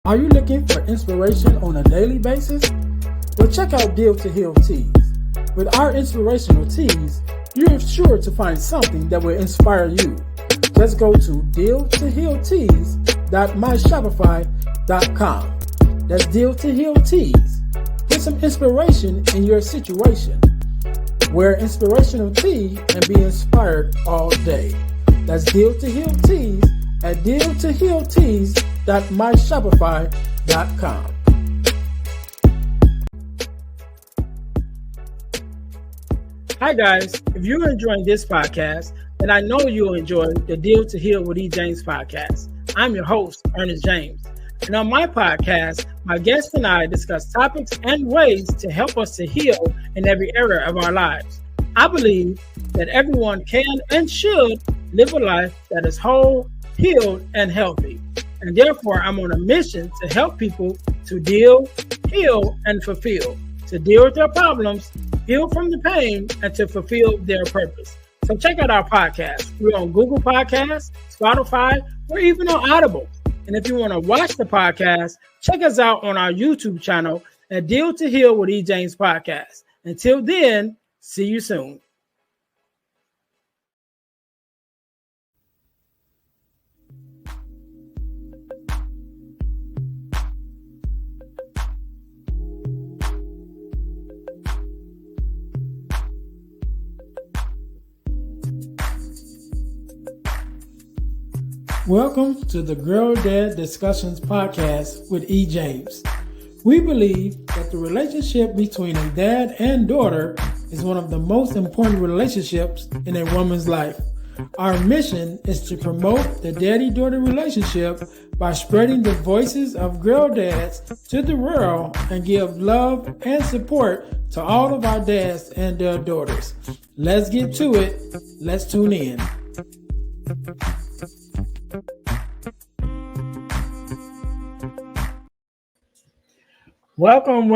Are you looking for inspiration on a daily basis? Well, check out Deal to Heal Teas. With our inspirational teas, you're sure to find something that will inspire you. Just go to dealtohealteas.myshopify.com. That's Deal to Heal Teas. Put some inspiration in your situation. Wear inspirational tea and be inspired all day. That's Deal to Heal Teas at dealtohealteas.myshopify.com. Hi guys, if you're enjoying this podcast, then I know you'll enjoy the Deal to Heal with E. James podcast. I'm your host, Earnest James. And on my podcast, my guests and I discuss topics and ways to help us to heal in every area of our lives. I believe that everyone can and should live a life that is whole, healed, and healthy. And therefore, I'm on a mission to help people to deal, heal, and fulfill, to deal with their problems, heal from the pain, and to fulfill their purpose. So check out our podcast. We're on Google Podcasts, Spotify, or even on Audible. And if you want to watch the podcast, check us out on our YouTube channel at Deal to Heal with E. James Podcast. Until then, see you soon. Welcome to the Girl Dad Discussions podcast with E. James. We believe that the relationship between a dad and daughter is one of the most important relationships in a woman's life. Our mission is to promote the daddy-daughter relationship by spreading the voices of girl dads to the world and give love and support to all of our dads and their daughters. Let's get to it. Let's tune in. Welcome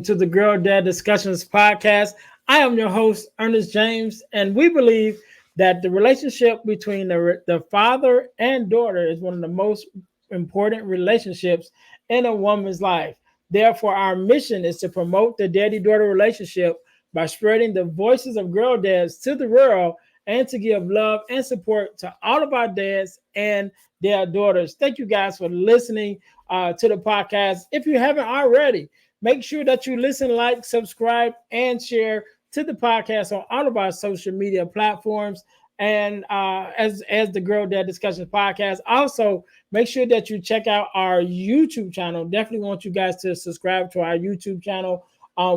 to the Girl Dad Discussions podcast. I am your host, Earnest James, and we believe that the relationship between the father and daughter is one of the most important relationships in a woman's life. Therefore, our mission is to promote the daddy-daughter relationship by spreading the voices of girl dads to the world and to give love and support to all of our dads and their daughters. Thank you guys for listening to the podcast. If you haven't already, make sure that you listen, like, subscribe, and share to the podcast on all of our social media platforms. And as the Girl Dad Discussions podcast, also make sure that you check out our YouTube channel. Definitely want you guys to subscribe to our YouTube channel.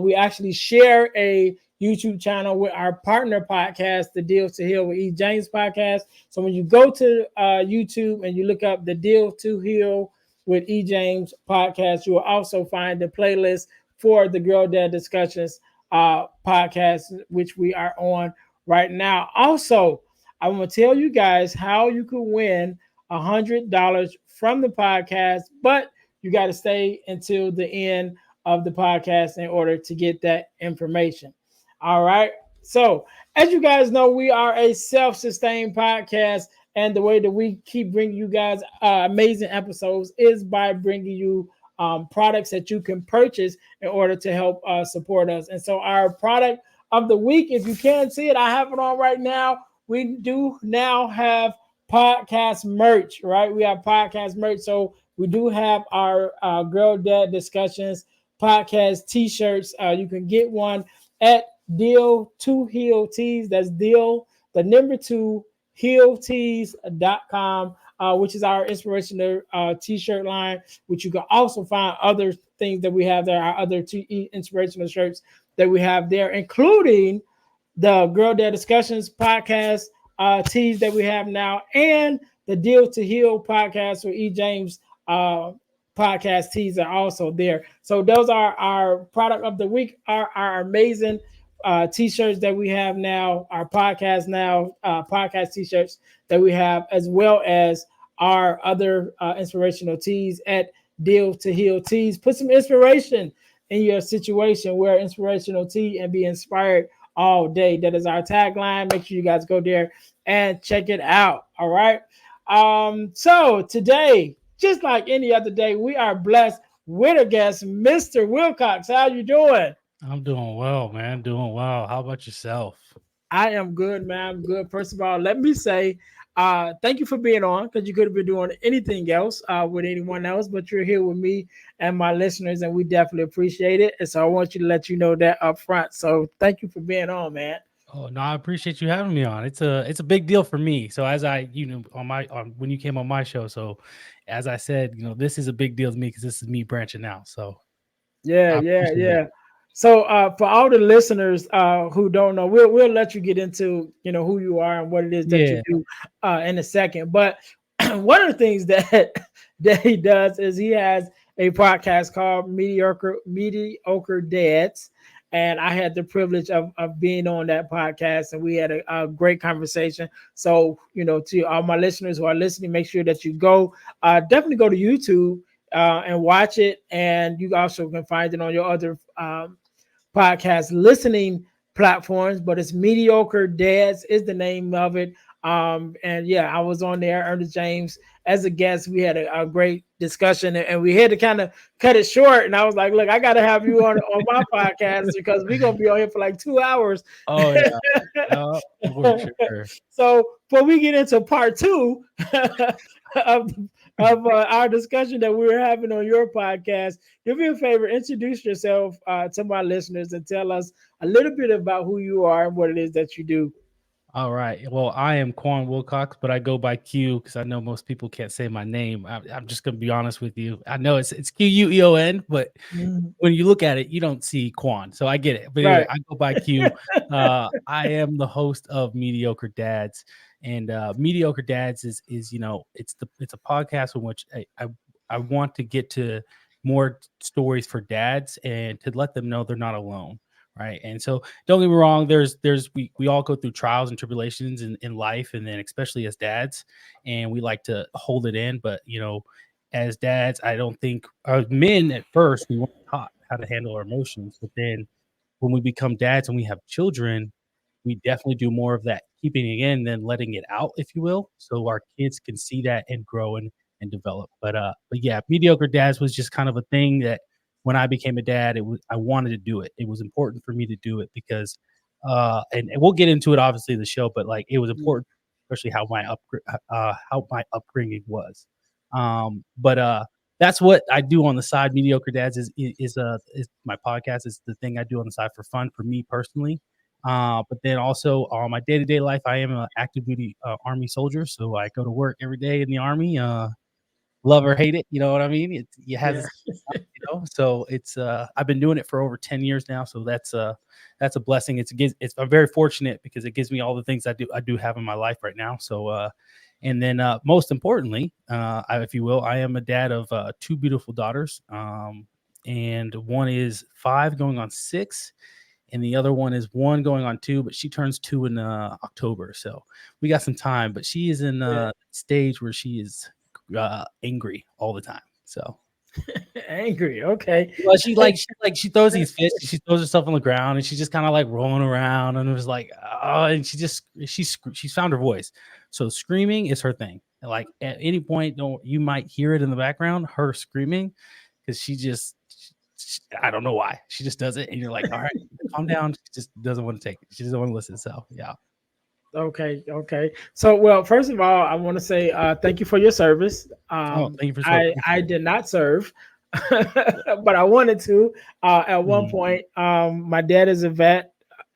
We actually share a YouTube channel with our partner podcast, the Deal to Heal with E. James podcast. So when you go to YouTube and you look up the Deal to Heal with E. James podcast, you will also find the playlist for the Girl Dad Discussions podcast, which we are on right now. Also, I want to tell you guys how you can win $100 from the podcast, but you got to stay until the end of the podcast in order to get that information. All right. So as you guys know, we are a self-sustained podcast. And the way that we keep bringing you guys amazing episodes is by bringing you products that you can purchase in order to help support us. And so our product of the week, if you can't see it, I have it on right now. We do now have podcast merch, right? We have podcast merch. So we do have our Girl Dad Discussions podcast t-shirts. You can get one at Deal to Heal Teas. That's Deal, the number 2, healteas.com, which is our inspirational t-shirt line, which you can also find other things that we have there, our other inspirational shirts that we have there, including the Girl Dad Discussions podcast tees that we have now, and the Deal to Heal podcast with E. James podcast tees are also there. So those are our product of the week, our amazing t-shirts that we have now, our podcast t-shirts that we have, as well as our other inspirational tees at Deal to Heal Tees. Put some inspiration in your situation, wear inspirational tea and be inspired all day. That is our tagline. Make sure you guys go there and check it out. All right. So today, just like any other day, we are blessed with a guest, Mr. Wilcox. How you doing? I'm doing well, man. Doing well. How about yourself? I am good, man. I'm good. First of all, let me say thank you for being on because you could have been doing anything else with anyone else, but you're here with me and my listeners, and we definitely appreciate it. And so I want you to let you know that up front. So thank you for being on, man. Oh no, I appreciate you having me on. It's a big deal for me. So as I, on when you came on my show, so as I said, this is a big deal to me because this is me branching out. So Yeah, I yeah, appreciate it. yeah. So for all the listeners who don't know, we'll let you get into who you are and what it is that you Yeah. do in a second. But one of the things that that he does is he has a podcast called Mediocre Dads. And I had the privilege of being on that podcast, and we had a great conversation. So, to all my listeners who are listening, make sure that you go, definitely go to YouTube and watch it. And you also can find it on your other podcast listening platforms. But it's Mediocre Dads is the name of it. And yeah, I was on there, Earnest James, as a guest. We had a great discussion, and we had to kind of cut it short. And I was like, look, I got to have you on my podcast because we're going to be on here for like 2 hours. Oh yeah. Yeah. For sure. So before we get into part two of, of our discussion that we were having on your podcast, do me a favor, introduce yourself to my listeners and tell us a little bit about who you are and what it is that you do. All right. Well, I am Queon Wilcox, but I go by Q because I know most people can't say my name. I'm just gonna be honest with you. I know it's Queon, but Mhm. when you look at it, you don't see Quan. So I get it. But anyway, Right. I go by Q. I am the host of Mediocre Dads. And Mediocre Dads is it's a podcast in which I want to get to more stories for dads and to let them know they're not alone. Right. And so don't get me wrong, we all go through trials and tribulations in life, and then especially as dads, and we like to hold it in. But as dads, I don't think as men at first we weren't taught how to handle our emotions, but then when we become dads and we have children, we definitely do more of that keeping it in than letting it out, if you will, so our kids can see that and grow and develop. But yeah, mediocre dads was just kind of a thing that when I became a dad, it was I wanted to do it. It was important for me to do it because, and we'll get into it obviously in the show, but like it was important, especially how my upbringing was. But that's what I do on the side. Mediocre Dads is my podcast. Is the thing I do on the side for fun for me personally. But then also on my day to day life, I am an active duty Army soldier, so I go to work every day in the Army. Love or hate it, you know what I mean? It has Yeah. its so it's I've been doing it for over 10 years now, so that's a blessing. It's I'm very fortunate because it gives me all the things I do have in my life right now. So and then most importantly, if you will, I am a dad of two beautiful daughters. And one is 5 going on 6, and the other one is 1 going on 2, but she turns 2 in October. So we got some time, but she is in Yeah. stage where she is angry all the time. So Angry. Okay. well, she throws these fits, and she throws herself on the ground, and she's just kind of like rolling around, and it was like, oh, and she's found her voice. So screaming is her thing. Like at any point, don't you might hear it in the background, her screaming, because I don't know why she just does it, and you're like, all right, calm down. She just doesn't want to take it. She doesn't want to listen. So yeah. Okay, okay. So, well, first of all, I want to say thank you for your service. Oh, thank you for so I appreciate it. did not serve, but I wanted to. At one Mhm. point, my dad is a vet,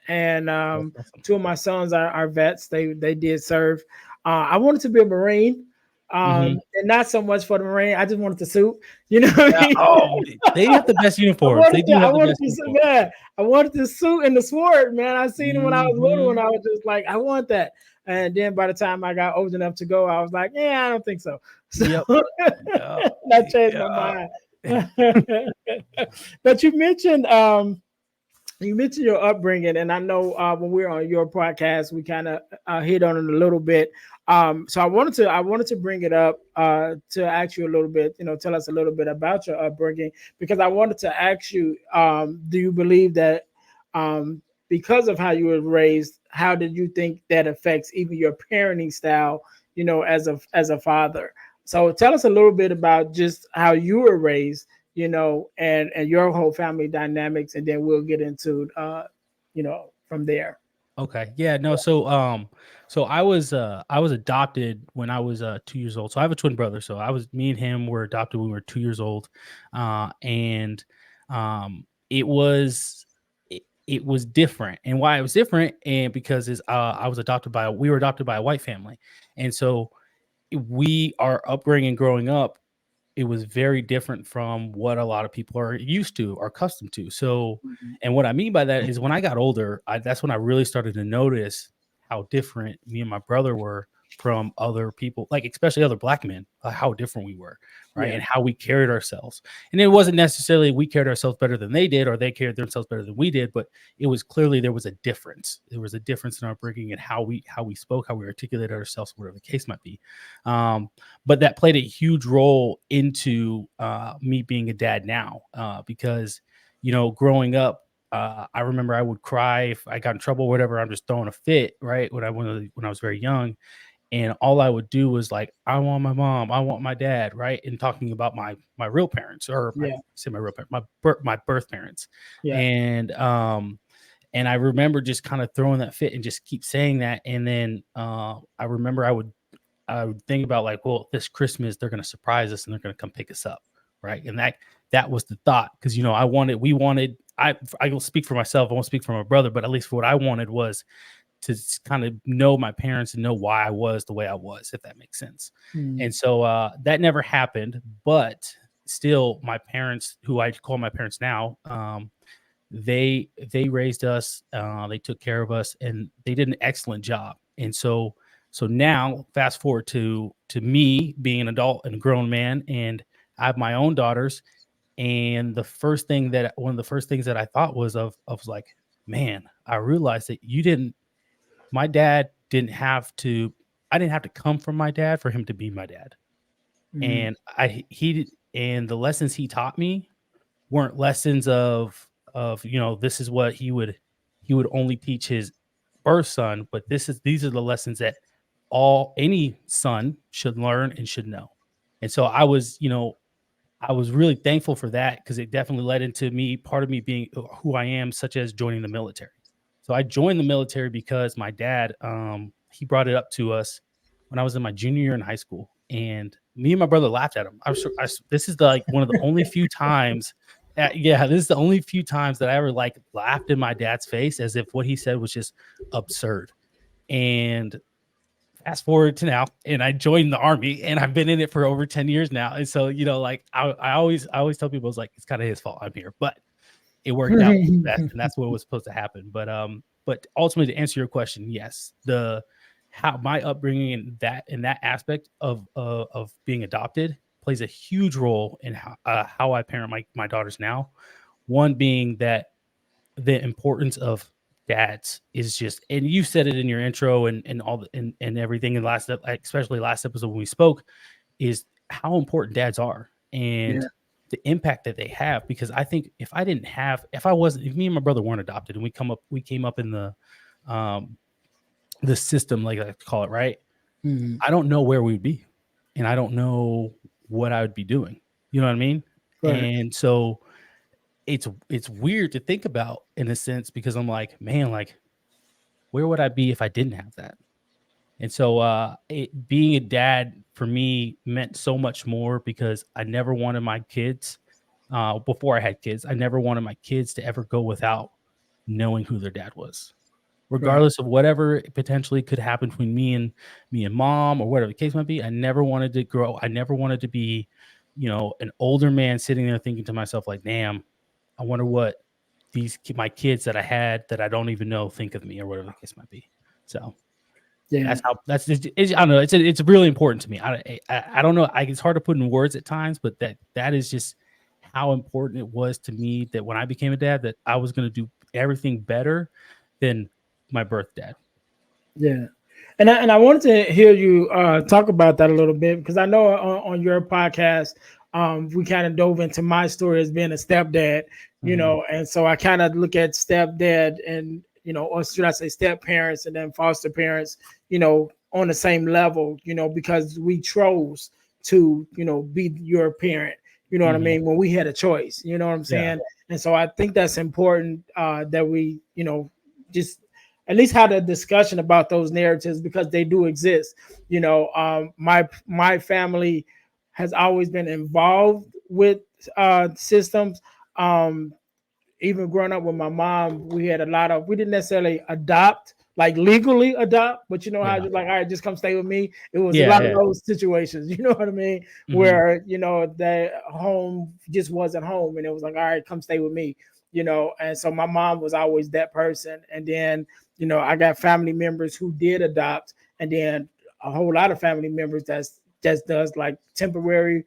and That's awesome. two of my sons are vets. They did serve. I wanted to be a Marine, Mhm. and not so much for the Marine. I just wanted the suit. You know what I Yeah. mean? Oh, they have the best uniforms. They do I have the wanted best this, uniforms. man. I wanted the suit and the sword, man. I seen it when I was little, and Mhm. I was just like, I want that. And then by the time I got old enough to go, I was like, yeah, I don't think so. So Yep. Yeah. I changed my Yeah. mind. But you mentioned your upbringing, and I know when we were on your podcast, we kind of hit on it a little bit. So I wanted to bring it up to ask you a little bit, tell us a little bit about your upbringing, because I wanted to ask you, do you believe that um, because of how you were raised, how did you think that affects even your parenting style, as a father? So tell us a little bit about just how you were raised, and your whole family dynamics, and then we'll get into from there. Okay. Yeah, no, so I was adopted when I was 2 years old. So I have a twin brother. So I was me and him were adopted when we were 2 years old. And it was it was different. And why it was different, and because is I was adopted by we were adopted by a white family. And so we our upbringing growing up, it was very different from what a lot of people are used to or accustomed to. So, Mhm. and what I mean by that is when I got older, that's when I really started to notice how different me and my brother were from other people, like especially other black men, how different we were, right? Yeah. And how we carried ourselves. And it wasn't necessarily we carried ourselves better than they did or they carried themselves better than we did, but it was clearly there was a difference. There was a difference in our upbringing and how we spoke, how we articulated ourselves, whatever the case might be. Um, but that played a huge role into me being a dad now, because growing up, I remember I would cry if I got in trouble, whatever. I'm just throwing a fit, right? When I was very young, and all I would do was like, I want my mom, I want my dad, right? And talking about my real parents, or my Yeah. say my real parents, my birth parents, Yeah. and and I remember just kind of throwing that fit and just keep saying that, and then I remember I would think about like, well, this Christmas they're going to surprise us and they're going to come pick us up, right? And that was the thought, because we wanted. I will speak for myself. I won't speak for my brother, but at least for what I wanted was to kind of know my parents and know why I was the way I was, if that makes sense. Mm. And so that never happened, but still, my parents, who I call my parents now, they raised us, they took care of us, and they did an excellent job. And so now fast forward to me being an adult and a grown man, and I have my own daughters. And one of the first things that I thought was of like, man, I realized that you didn't my dad didn't have to I didn't have to come from my dad for him to be my dad. Mm. And and the lessons he taught me weren't lessons of this is what he would only teach his birth son, but these are the lessons that all any son should learn and should know. And so I was really thankful for that, because it definitely led into part of me being who I am, such as joining the military. So I joined the military because my dad, he brought it up to us when I was in my junior year in high school, and me and my brother laughed at him. This is like one of the only few times, yeah, this is the only few times that I ever like laughed in my dad's face as if what he said was just absurd. And fast forward to now, and I joined the army, and I've been in it for over 10 years now. And so, like I always tell people, it's like, it's kind of his fault I'm here, but it worked out for the best, and that's what was supposed to happen. But ultimately, to answer your question, yes, the how my upbringing in that aspect of being adopted plays a huge role in how I parent my daughters now. One being that the importance of dads is just, and you said it in your intro and all the and everything in especially last episode when we spoke, is how important dads are Yeah. and the impact that they have. Because I think if me and my brother weren't adopted and we came up in um the system, like I call it, right, Mm. I don't know where we'd be, and I don't know what I would be doing, you know what I mean? Right. And so it's weird to think about in a sense, because I'm like, man, like, where would I be if I didn't have that? And so being a dad for me meant so much more, because I never wanted my kids, before I had kids, I never wanted my kids to ever go without knowing who their dad was, Right. regardless of whatever potentially could happen between me and mom, or whatever the case might be. I never wanted to grow. I never wanted to be, an older man sitting there thinking to myself like, damn, I wonder what my kids that I had that I don't even know think of me, or whatever the case might be. So Yeah. I don't know. It's really important to me. I don't know. It's hard to put in words at times, but that is just how important it was to me, that when I became a dad, that I was going to do everything better than my birth dad. Yeah. And I wanted to hear you talk about that a little bit, because I know on your podcast, we kind of dove into my story as being a stepdad, Mhm. and so I kind of look at stepdad and, or should I say step parents and then foster parents, on the same level, because we chose to, be your parent. You know what I Mhm. mean? When we had a choice, you know what I'm Yeah. saying? And so I think that's important, that we, just at least have a discussion about those narratives, because they do exist. My family has always been involved with systems. Um, Even growing up with my mom, we didn't necessarily adopt, like legally adopt, but you know how Yeah. just like, all right, just come stay with me. It was a Yeah. lot of Yeah. those situations, you know what I mean? Mhm. Where, the home just wasn't home, and it was like, all right, come stay with me, and so my mom was always that person. And then, I got family members who did adopt, and then a whole lot of family members that's just does like temporary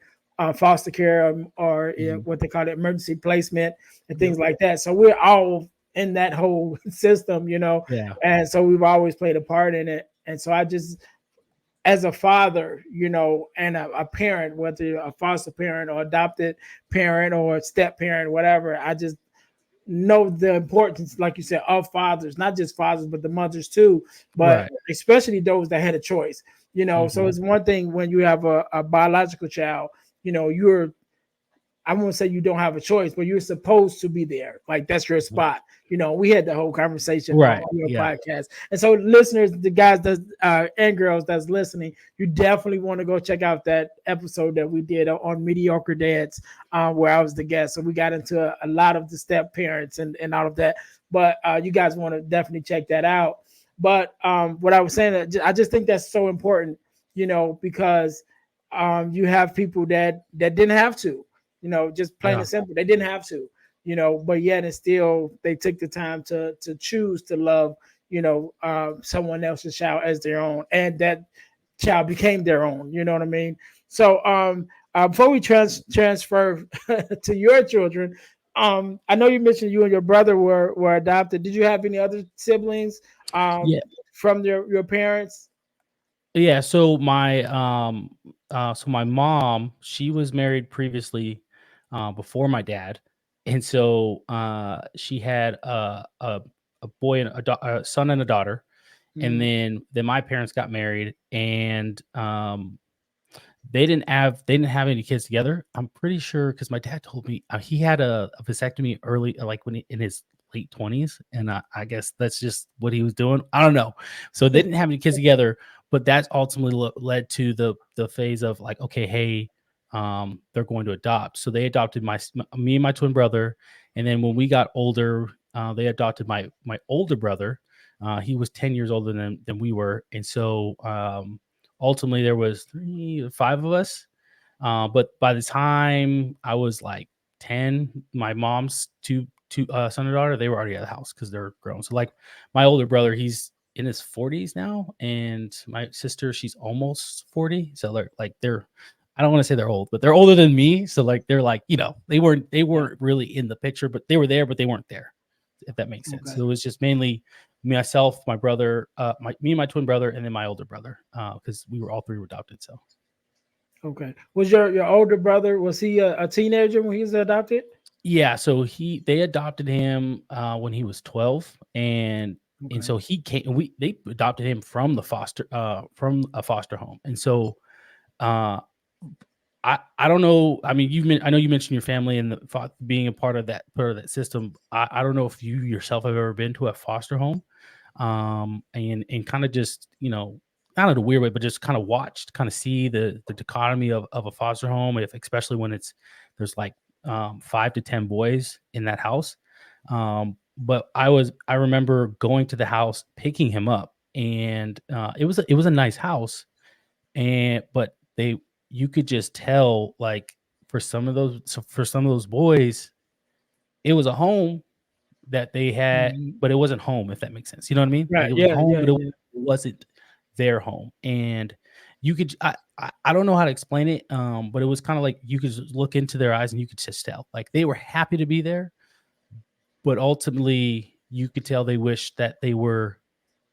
foster care, or Mhm. what they call it, emergency placement, and Yep. things like that. So we're all in that whole system, Yeah. and so we've always played a part in it. And so I just, as a father, and a parent, whether you're a foster parent or adopted parent or step parent, whatever, I just know the importance, like you said, of fathers, not just fathers, but the mothers too, but Right. especially those that had a choice. So Mhm. it's one thing when you have a biological child, you're, I won't say you don't have a choice, but you're supposed to be there. Like that's your Mhm. spot. We had the whole conversation on, Right. your Yeah. podcast. And so, listeners, the guys that and girls that's listening, you definitely want to go check out that episode that we did on Mediocre Dads, where I was the guest. So we got into a lot of the step parents and all of that. But you guys want to definitely check that out. But what I was saying, I just think that's so important, because you have people that didn't have to, just plain Yeah. and simple. They didn't have to, but yet and still they took the time to choose to love, someone else's child as their own, and that child became their own. You know what I mean? So before we transfer to your children, I know you mentioned you and your brother were adopted. Did you have any other siblings Yeah. from your parents? Yeah. So my mom, she was married previously, before my dad, and so she had a boy and a son and a daughter, and Mhm. then my parents got married, and they didn't have any kids together. I'm pretty sure because my dad told me he had a vasectomy early, like when in his late 20s, and I guess that's just what he was doing. I don't know. So they didn't have any kids together, but that's ultimately led to the phase of like, okay, hey, they're going to adopt. So they adopted me and my twin brother, and then when we got older, they adopted my older brother. He was 10 years older than we were, and so ultimately there was 5 of us. But by the time I was like 10, my mom's two son and daughter, they were already at the house because they're grown. So like my older brother, he's in his 40s now, and my sister, she's almost 40. So they're I don't want to say they're old, but they're older than me. So like they're like, Yeah. they weren't really in the picture, but they were there, but they weren't there, if that makes sense. Okay. So it was just mainly myself, my brother, me and my twin brother, and then my older brother, because we were all three were adopted. So Okay. Was your older brother, was he a teenager when he was adopted? yeah, so they adopted him when he was 12, and Okay. so he came. They adopted him from from a foster home, and so uh, I don't know. I mean, I know you mentioned your family and being a part of that system. I don't know if you yourself have ever been to a foster home, and kind of just not in a weird way, but just kind of watched, kind of see the dichotomy of a foster home, if especially when there's like 5 to 10 boys in that house. But I remember going to the house, picking him up, and it was a nice house, and but they you could just tell, like, for some of those boys, it was a home that they had, Mhm. but it wasn't home, if that makes sense. You know what I mean? Like, Right. it was a Yeah. home, Yeah. but it Yeah. wasn't their home, and you could I don't know how to explain it, but it was kinda like you could just look into their eyes and you could just tell, like, they were happy to be there, but ultimately, you could tell they wish that they were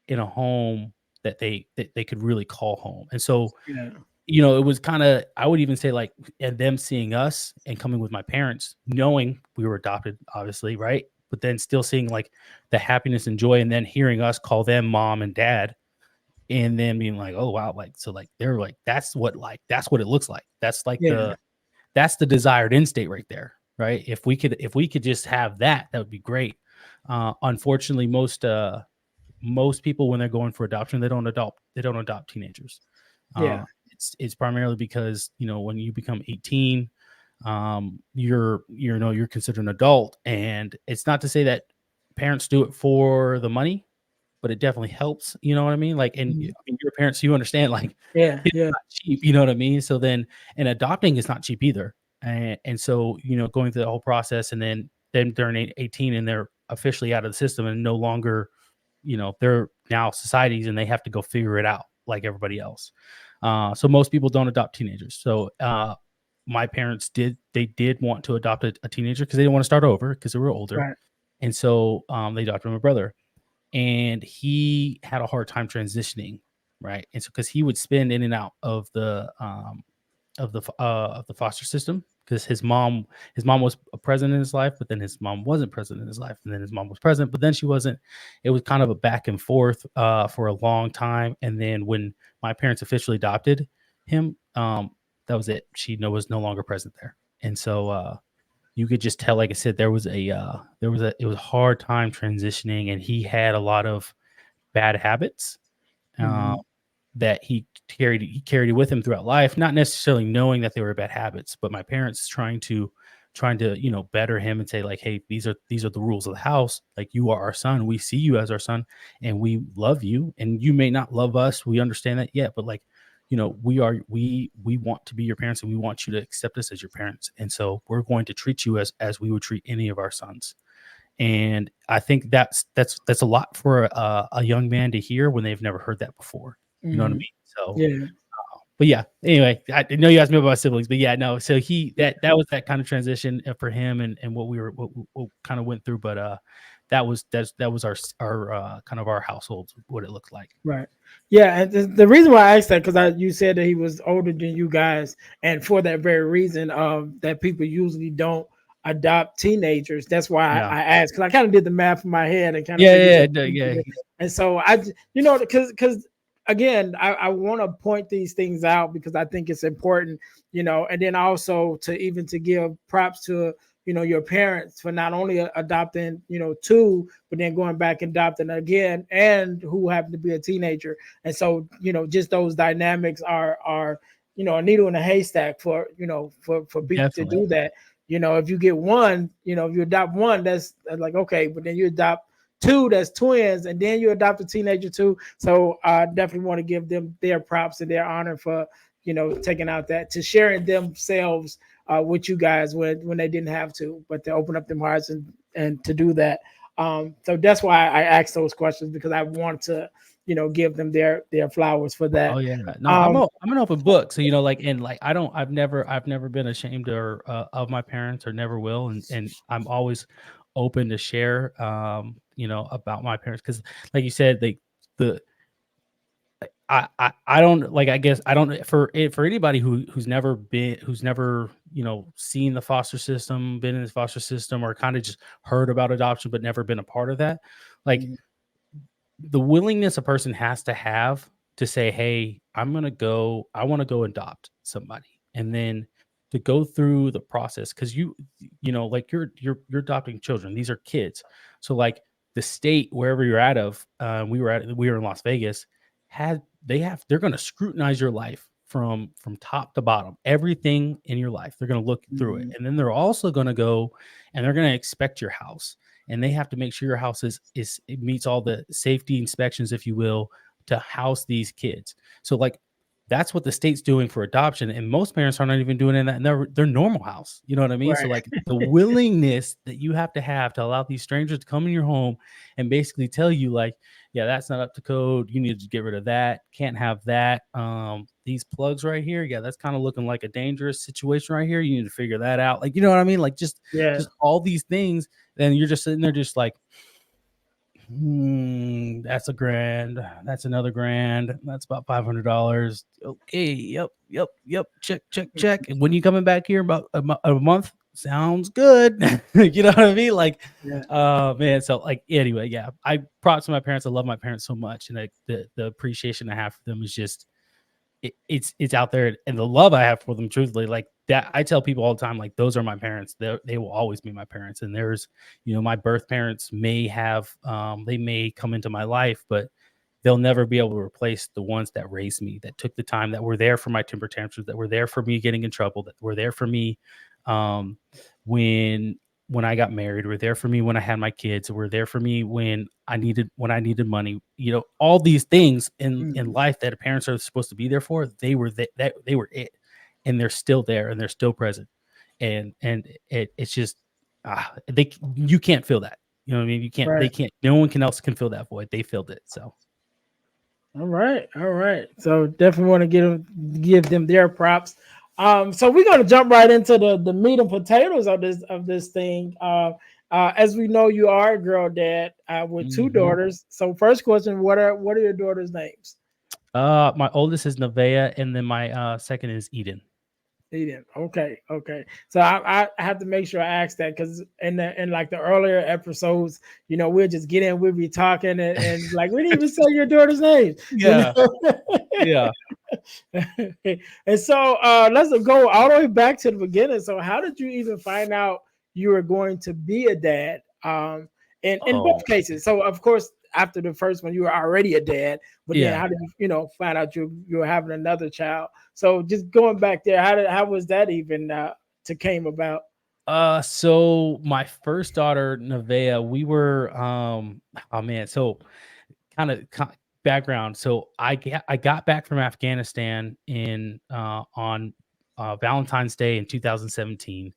in a home that they could really call home, and so Yeah. it was kinda, I would even say, like, and them seeing us and coming with my parents, knowing we were adopted, obviously, right? But then still seeing, like, the happiness and joy, and then hearing us call them mom and dad, and then being like, oh wow, like so like they're that's what it looks like. That's like Yeah. that's the desired end state right there, right? If we could just have that, that would be great. Unfortunately, most people when they're going for adoption, they don't adopt teenagers. Yeah. It's primarily because when you become 18, you're considered an adult, and it's not to say that parents do it for the money, but it definitely helps. You know what I mean? Like, and Mhm. I mean, you're parents, so you understand. Like, Yeah. it's Yeah. not cheap. You know what I mean? So then, and adopting is not cheap either. And so going through the whole process, and then they're 18 and they're officially out of the system and no longer they're now societies and they have to go figure it out like everybody else. So most people don't adopt teenagers. So my parents did want to adopt a teenager because they didn't want to start over because they were older. Right. And so they adopted my brother, and he had a hard time transitioning, right? And so because he would spin in and out of the foster system because his mom was present in his life, but then his mom wasn't present in his life, and then his mom was present, but then she wasn't. It was kind of a back and forth for a long time, and then when my parents officially adopted him, that was it. She was no longer present there, and so you could just tell, like I said, it was a hard time transitioning, and he had a lot of bad habits. Uh, Mhm. that he carried it with him throughout life, not necessarily knowing that they were bad habits, but my parents trying to better him and say like, hey, these are the rules of the house. Like, you are our son. We see you as our son, and we love you. And you may not love us. We understand that yet, but like, we want to be your parents, and we want you to accept us as your parents. And so we're going to treat you as we would treat any of our sons. And I think that's a lot for a young man to hear when they've never heard that before. You know what I Mhm. mean? So, Yeah. but yeah. Anyway, I know you asked me about my siblings, but yeah, no. So that was that kind of transition for him, and what kind of went through. But that was our kind of our household, what it looked like. Right. Yeah, and the reason why I asked that because you said that he was older than you guys, and for that very reason, that people usually don't adopt teenagers. That's why Yeah. I asked because I kind of did the math in my head and kind of Yeah. figured Yeah. that. No, yeah. And so because again, I want to point these things out because I think it's important, and then also to give props to your parents for not only adopting two, but then going back and adopting again, and who happen to be a teenager. And so just those dynamics are a needle in a haystack for for people to Definitely. do that. If you get one, if you adopt one, that's like okay, but then you adopt two, that's twins, and then you adopt a teenager too. So I definitely want to give them their props and their honor for taking out that to sharing themselves with you guys when they didn't have to, but to open up their hearts and to do that. So that's why I asked those questions because I want to give them their flowers for Oh that. yeah. No, Um, I'm an open book. So like, and like I've never been ashamed or of my parents, or never will, and I'm always open to share about my parents, because like you said, the I don't, like, I guess I don't, for anybody who's never seen the foster system, been in the foster system, or kind of just heard about adoption but never been a part of that, like, mhm, the willingness a person has to have to say, hey, I want to go adopt somebody, and then to go through the process, because like, you're adopting children. These are kids. So like, the state wherever you're out of, we were in Las Vegas, they're going to scrutinize your life from top to bottom, everything in your life. They're going to look through it, mhm, and then they're also going to go and they're going to inspect your house, and they have to make sure your house it meets all the safety inspections, if you will, to house these kids. So like, that's what the state's doing for adoption, and most parents are not even doing that in their normal house. You know what I mean? So right. like, the willingness that you have to allow these strangers to come in your home and basically tell you like, yeah, that's not up to code. You need to get rid of that. Can't have that. These plugs right here, yeah, that's kind of looking like a dangerous situation right here. You need to figure that out. Like, you know what I mean? Like, Yeah. just all these things. Then you're just sitting there, just like, that's $1,000. That's another grand. That's about $500. Okay. Yep. Yep. Yep. Check. Check. Check. And when you coming back here, about a month? sounds good. You know what I mean? Like, Yeah. man. So like, anyway, yeah. I props to my parents. I love my parents so much, and like the appreciation I have for them is just it's out there, and the love I have for them, truthfully, like that. I tell people all the time, like those are my parents. They will always be my parents. And there's, my birth parents may have, they may come into my life, but they'll never be able to replace the ones that raised me, that took the time, that were there for my temper tantrums, that were there for me getting in trouble, that were there for me um, when I got married, were there for me when I had my kids, were there for me when I needed money. All these things in Mhm. life that parents are supposed to be there for, they were that they were it, and they're still there and they're still present. And it's just they you can't feel that. You know what I mean? You can't. They Right. can't. No one can else can fill that void. They filled it. So. All right, all right. So definitely want to give them their props. So we're gonna jump right into the meat and potatoes of this thing. As we know, you are a girl dad with two Mhm. daughters. So first question: what are your daughters' names? My oldest is Nevaeh, and then my second is Eden. Eden. Okay, okay. So I have to make sure I ask that because in like the earlier episodes, we'll just get in, we'll be talking and like we didn't even say your daughter's name, Yeah, yeah. and so let's go all the way back to the beginning. So how did you even find out you were going to be a dad? In Oh, both cases. So of course, after the first one, you were already a dad, but then yeah. how did you find out you were having another child? So just going back there, how was that even to came about? So my first daughter, Nevaeh, we were oh man, so kind of background. So I got back from Afghanistan in on Valentine's Day in 2017.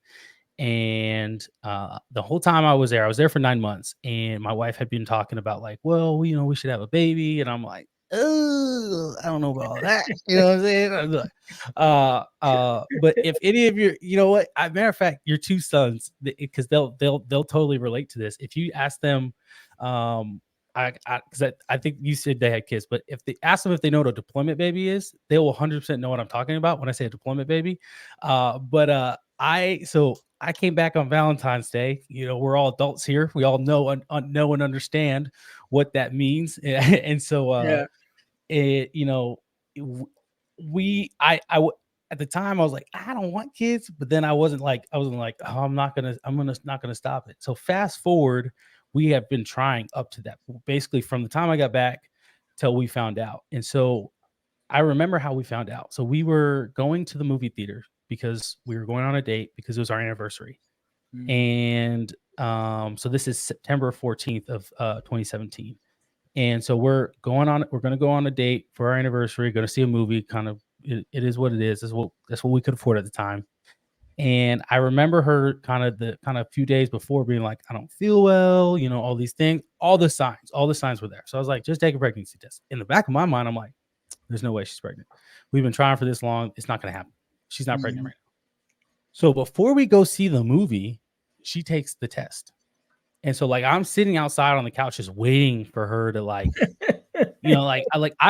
And the whole time I was there for 9 months, and my wife had been talking about like, well, we should have a baby, and I'm like, oh, I don't know about all that. You know what I'm saying? I'm like, but if any of your, you know what, matter of fact, your two sons, because they'll totally relate to this. If you ask them, um, because I think you said they had kids, but if they ask them if they know what a deployment baby is, they will 100% know what I'm talking about when I say a deployment baby. But I came back on Valentine's Day. We're all adults here. We all know and understand what that means. And so Yeah, it you know w- we at the time I was like, I don't want kids, but then I wasn't like, oh, I'm not gonna stop it. So fast forward, we have been trying up to that, basically from the time I got back till we found out. And so I remember how we found out. So we were going to the movie theater because we were going on a date because it was our anniversary. mhm. And so this is September 14th of 2017. And so we're going to go on a date for our anniversary, going to see a movie. Kind of, it is what it is. That's what we could afford at the time. And I remember her kind of few days before being like, I don't feel well, all these things, all the signs were there. So I was like, just take a pregnancy test. In the back of my mind, I'm like, there's no way she's pregnant. We've been trying for this long. It's not going to happen. She's not pregnant Mhm. right now. So before we go see the movie, she takes the test. And so like I'm sitting outside on the couch just waiting for her to I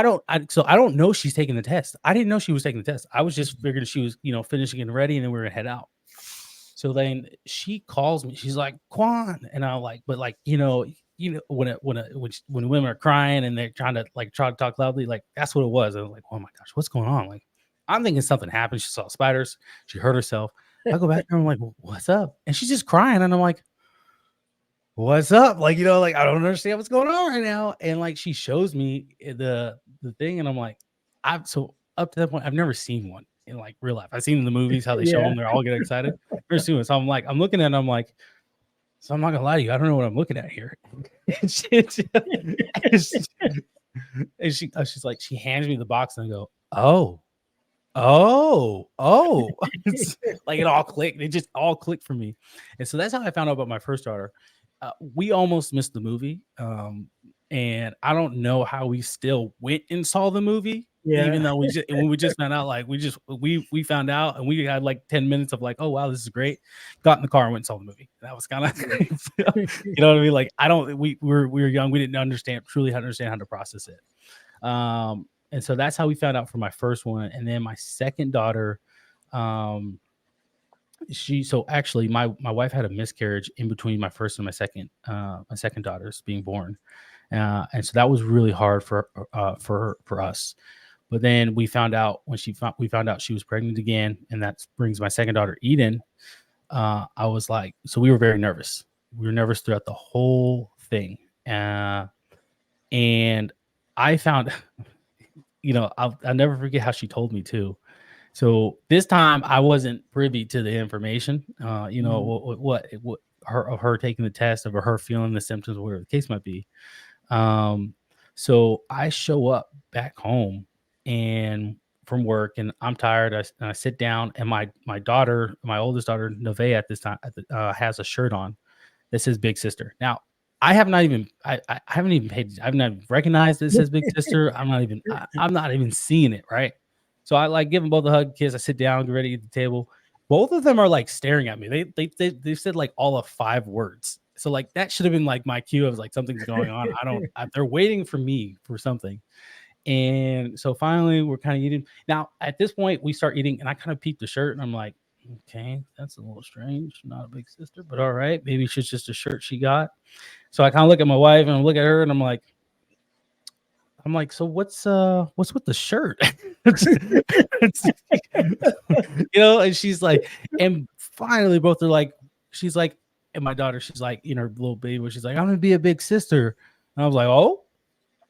don't know she's taking the test. I didn't know she was taking the test. I was just figuring she was, finishing and ready, and then we were gonna head out. So then she calls me. She's like, Quan. And I'm like, but like, when women are crying and they're try to talk loudly, like that's what it was. I was like, oh my gosh, what's going on? Like, I'm thinking something happened. She saw spiders. She hurt herself. I go back there. I'm like, what's up? And she's just crying. And I'm like, what's up? Like, I don't understand what's going on right now. And like, she shows me the thing. And I'm like, so up to that point, I've never seen one in like real life. I've seen in the movies how they show Yeah. them, they're all get excited. Never seen one. So I'm like, I'm looking at it, and I'm like, so I'm not gonna lie to you, I don't know what I'm looking at here. And and she, she's like, she hands me the box, and I go, oh. It's like it all clicked. It just all clicked for me. And so that's how I found out about my first daughter. We almost missed the movie. And I don't know how we still went and saw the movie, even Yeah. though when we just found out, like we found out, and we had like 10 minutes of like, oh wow, this is great. Got in the car and went and saw the movie. That was kind of you know what I mean? Like I don't we were young, we didn't truly understand how to process it. And so that's how we found out for my first one. And then my second daughter, um, So actually my wife had a miscarriage in between my first and my second daughters being born. And so that was really hard for us. But then we found out she was pregnant again, and that brings my second daughter Eden. I was like, so we were very nervous. We were nervous throughout the whole thing. And I found, I'll never forget how she told me too. So this time I wasn't privy to the information, Mhm. what her taking the test, of her feeling the symptoms, whatever the case might be. Um, so I show up back home and from work, and I'm tired. I sit down, and my oldest daughter, Nevaeh, at this time has a shirt on that says Big Sister. Now, I have not even I haven't even paid. I've not recognized this as Big Sister. I'm not even seeing it, right? So I like give them both a hug, kiss. I sit down, get ready at the table. Both of them are like staring at me. They said like all of 5 words. So like that should have been like my cue of like something's going on. They're waiting for me for something. And so finally we're kind of eating. Now at this point we start eating, and I kind of peep the shirt, and I'm like, okay, that's a little strange. Not a Big Sister, but all right. Maybe it's just a shirt she got. So I kind of look at my wife and I look at her, and I'm like, so what's with the shirt? And she's like, and finally both are like, she's like, and my daughter, she's like, in her little baby, where she's like, I'm gonna be a big sister. And I was like, oh,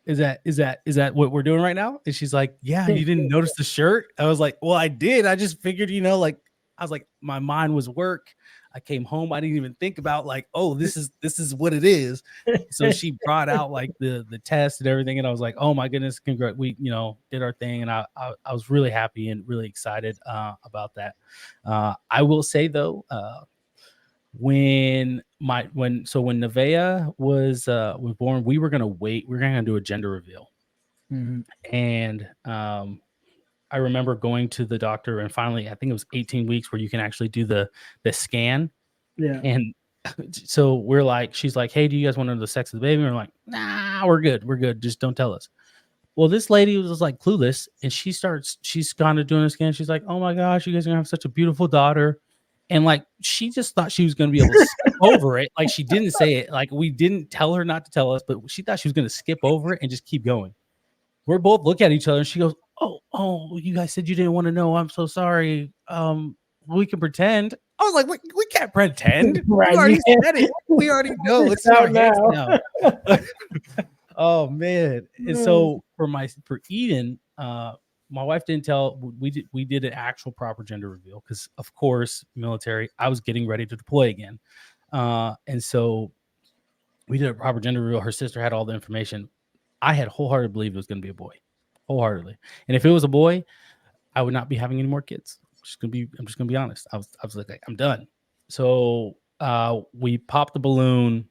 is that what we're doing right now? And she's like, yeah, you didn't notice the shirt? I was like, well, I did. I just figured, like, I was like, my mind was work. I came home. I didn't even think about like, oh, this is what it is. So she brought out like the test and everything, and I was like, oh my goodness, congrats. We did our thing, and I was really happy and really excited about that. I will say though, when Nevaeh was born, we were gonna wait. We were gonna do a gender reveal, Mhm. and I remember going to the doctor, and finally, I think it was 18 weeks where you can actually do the scan. Yeah. And so she's like, hey, do you guys want to know the sex of the baby? And we're like, nah, we're good. Just don't tell us. Well, this lady was like clueless, and she's kind of doing a scan. She's like, oh my gosh, you guys are gonna have such a beautiful daughter. And like, she just thought she was gonna be able to skip over it. Like, she didn't say it. Like, we didn't tell her not to tell us, but she thought she was gonna skip over it and just keep going. We're both looking at each other, and she goes, oh, you guys said you didn't want to know. I'm so sorry. We can pretend. I was like, we can't pretend. You Right. You already can't. said it. We already know. It's It's in our out heads now. now. Oh man. And so for Eden, my wife didn't tell. We did an actual proper gender reveal because, of course, military. I was getting ready to deploy again, and so we did a proper gender reveal. Her sister had all the information. I had wholeheartedly believed it was going to be a boy, wholeheartedly. And if it was a boy, I would not be having any more kids. I'm just gonna be honest. I was like, I'm done. So we popped the balloon,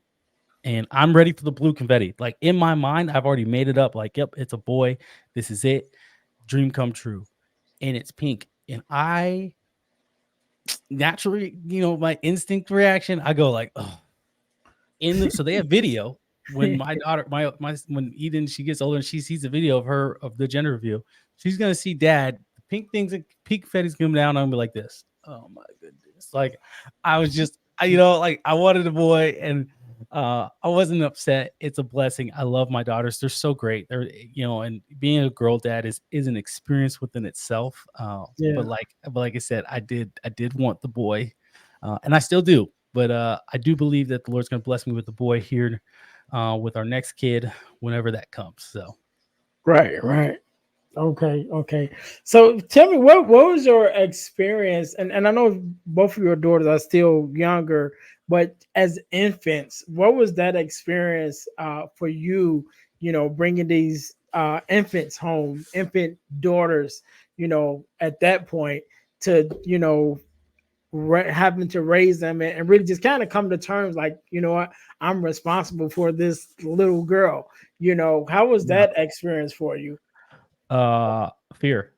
and I'm ready for the blue confetti. Like, in my mind, I've already made it up. Like, yep, it's a boy. This is it. Dream come true. And it's pink. And I naturally, my instinct reaction, I go like, oh. So they have video. When my daughter, when Eden, she gets older and she sees the video of the gender reveal, she's gonna see dad. The pink things, pink confetti's coming down on me like this. Oh my goodness! Like, I was just, like, I wanted a boy, and I wasn't upset. It's a blessing. I love my daughters. They're so great. And being a girl dad is an experience within itself. But Yeah. like I said, I did want the boy, and I still do. But I do believe that the Lord's going to bless me with the boy here, with our next kid, whenever that comes. So Right. Right. Okay. So tell me, what was your experience? And I know both of your daughters are still younger, but as infants, what was that experience for you? Bringing these infants home, infant daughters. At that point, to having to raise them and really just kind of come to terms, like, what, I'm responsible for this little girl. How was yeah, that experience for you? fear.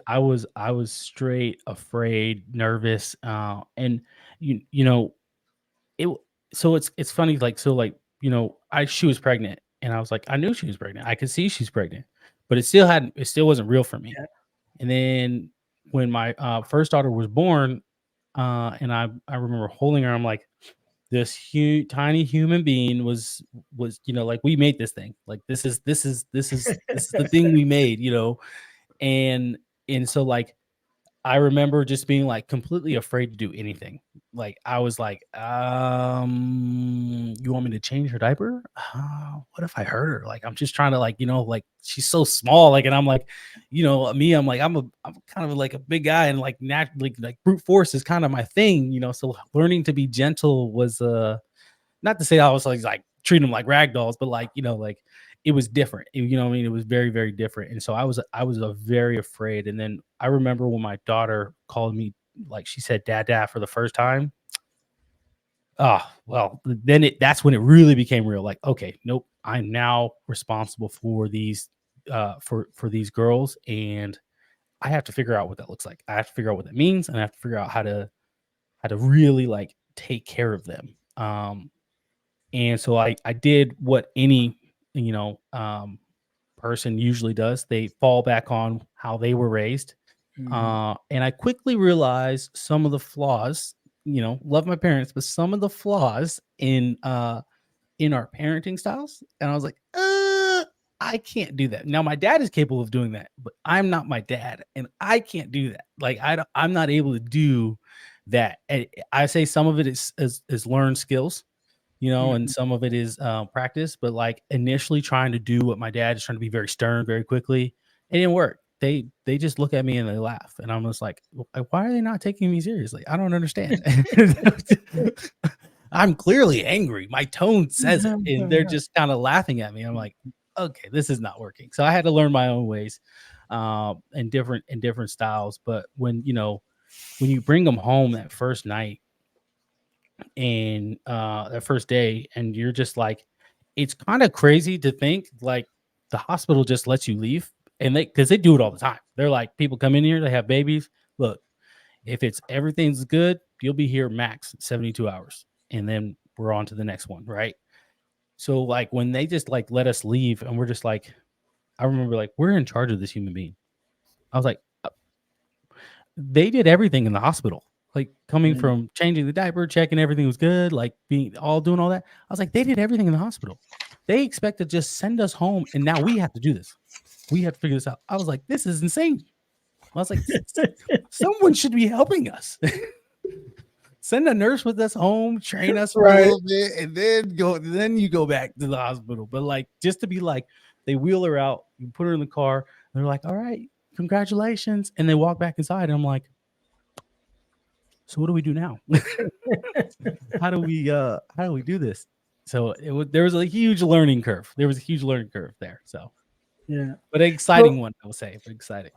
I was straight afraid, nervous, and you know it. So it's funny, like, so, like, I she was pregnant, and I was like, I knew she was pregnant. I could see she's pregnant, but it still wasn't real for me. And then when my first daughter was born, And I remember holding her. I'm like, this tiny human being was like, we made this thing. Like, this is the thing we made. And so, like, I remember just being like completely afraid to do anything. Like, I was like, you want me to change her diaper? What if I hurt her? Like, I'm just trying to, like, like, she's so small. Like, and I'm like, me, I'm like, I'm kind of like a big guy, and like naturally, like brute force is kind of my thing. So learning to be gentle was not to say I was like treating them like rag dolls, but like, like it was different. What I mean? It was very, very different. And so I was very afraid. And then I remember when my daughter called me, like, she said, "Dad, Dad," for the first time. Oh, well, then that's when it really became real. Like, okay, nope, I'm now responsible for these, for these girls, and I have to figure out what that looks like. I have to figure out what that means, and I have to figure out how to really like take care of them. And so I did what any, person usually does. They fall back on how they were raised. Mhm. And I quickly realized some of the flaws, love my parents, but some of the flaws in our parenting styles. And I was like, I can't do that. Now my dad is capable of doing that, but I'm not my dad, and I can't do that. Like, I'm not able to do that. And I say some of it is learned skills, and Mhm. some of it is practice. But like, initially trying to do what my dad is trying to be very stern, very quickly, it didn't work. They just look at me and they laugh, and I'm just like, why are they not taking me seriously? I don't understand. I'm clearly angry. My tone says it, and they're just kind of laughing at me. I'm like, okay, this is not working. So I had to learn my own ways, in different styles. But when you bring them home that first night, and that first day, and you're just like, it's kind of crazy to think like the hospital just lets you leave, and because they do it all the time. They're like, people come in here, they have babies. Look, if it's everything's good, you'll be here max 72 hours, and then we're on to the next one, right? So like, when they just like let us leave, and we're just like, I remember, like, we're in charge of this human being. I was like, they did everything in the hospital, like coming Mhm. from changing the diaper, checking everything was good, like doing all that. I was like, they did everything in the hospital. They expect to just send us home, and now we have to do this. We have to figure this out. I was like, this is insane. I was like, someone should be helping us. Send a nurse with us home, train us for a Right. little bit, and then you go back to the hospital. But like, just to be like, they wheel her out, you put her in the car, and they're like, all right, congratulations. And they walk back inside. And I'm like, so what do we do now? How do we do this? So there was a huge learning curve. There was a huge learning curve there. So, Yeah. but an So exciting one, I would say. But exciting.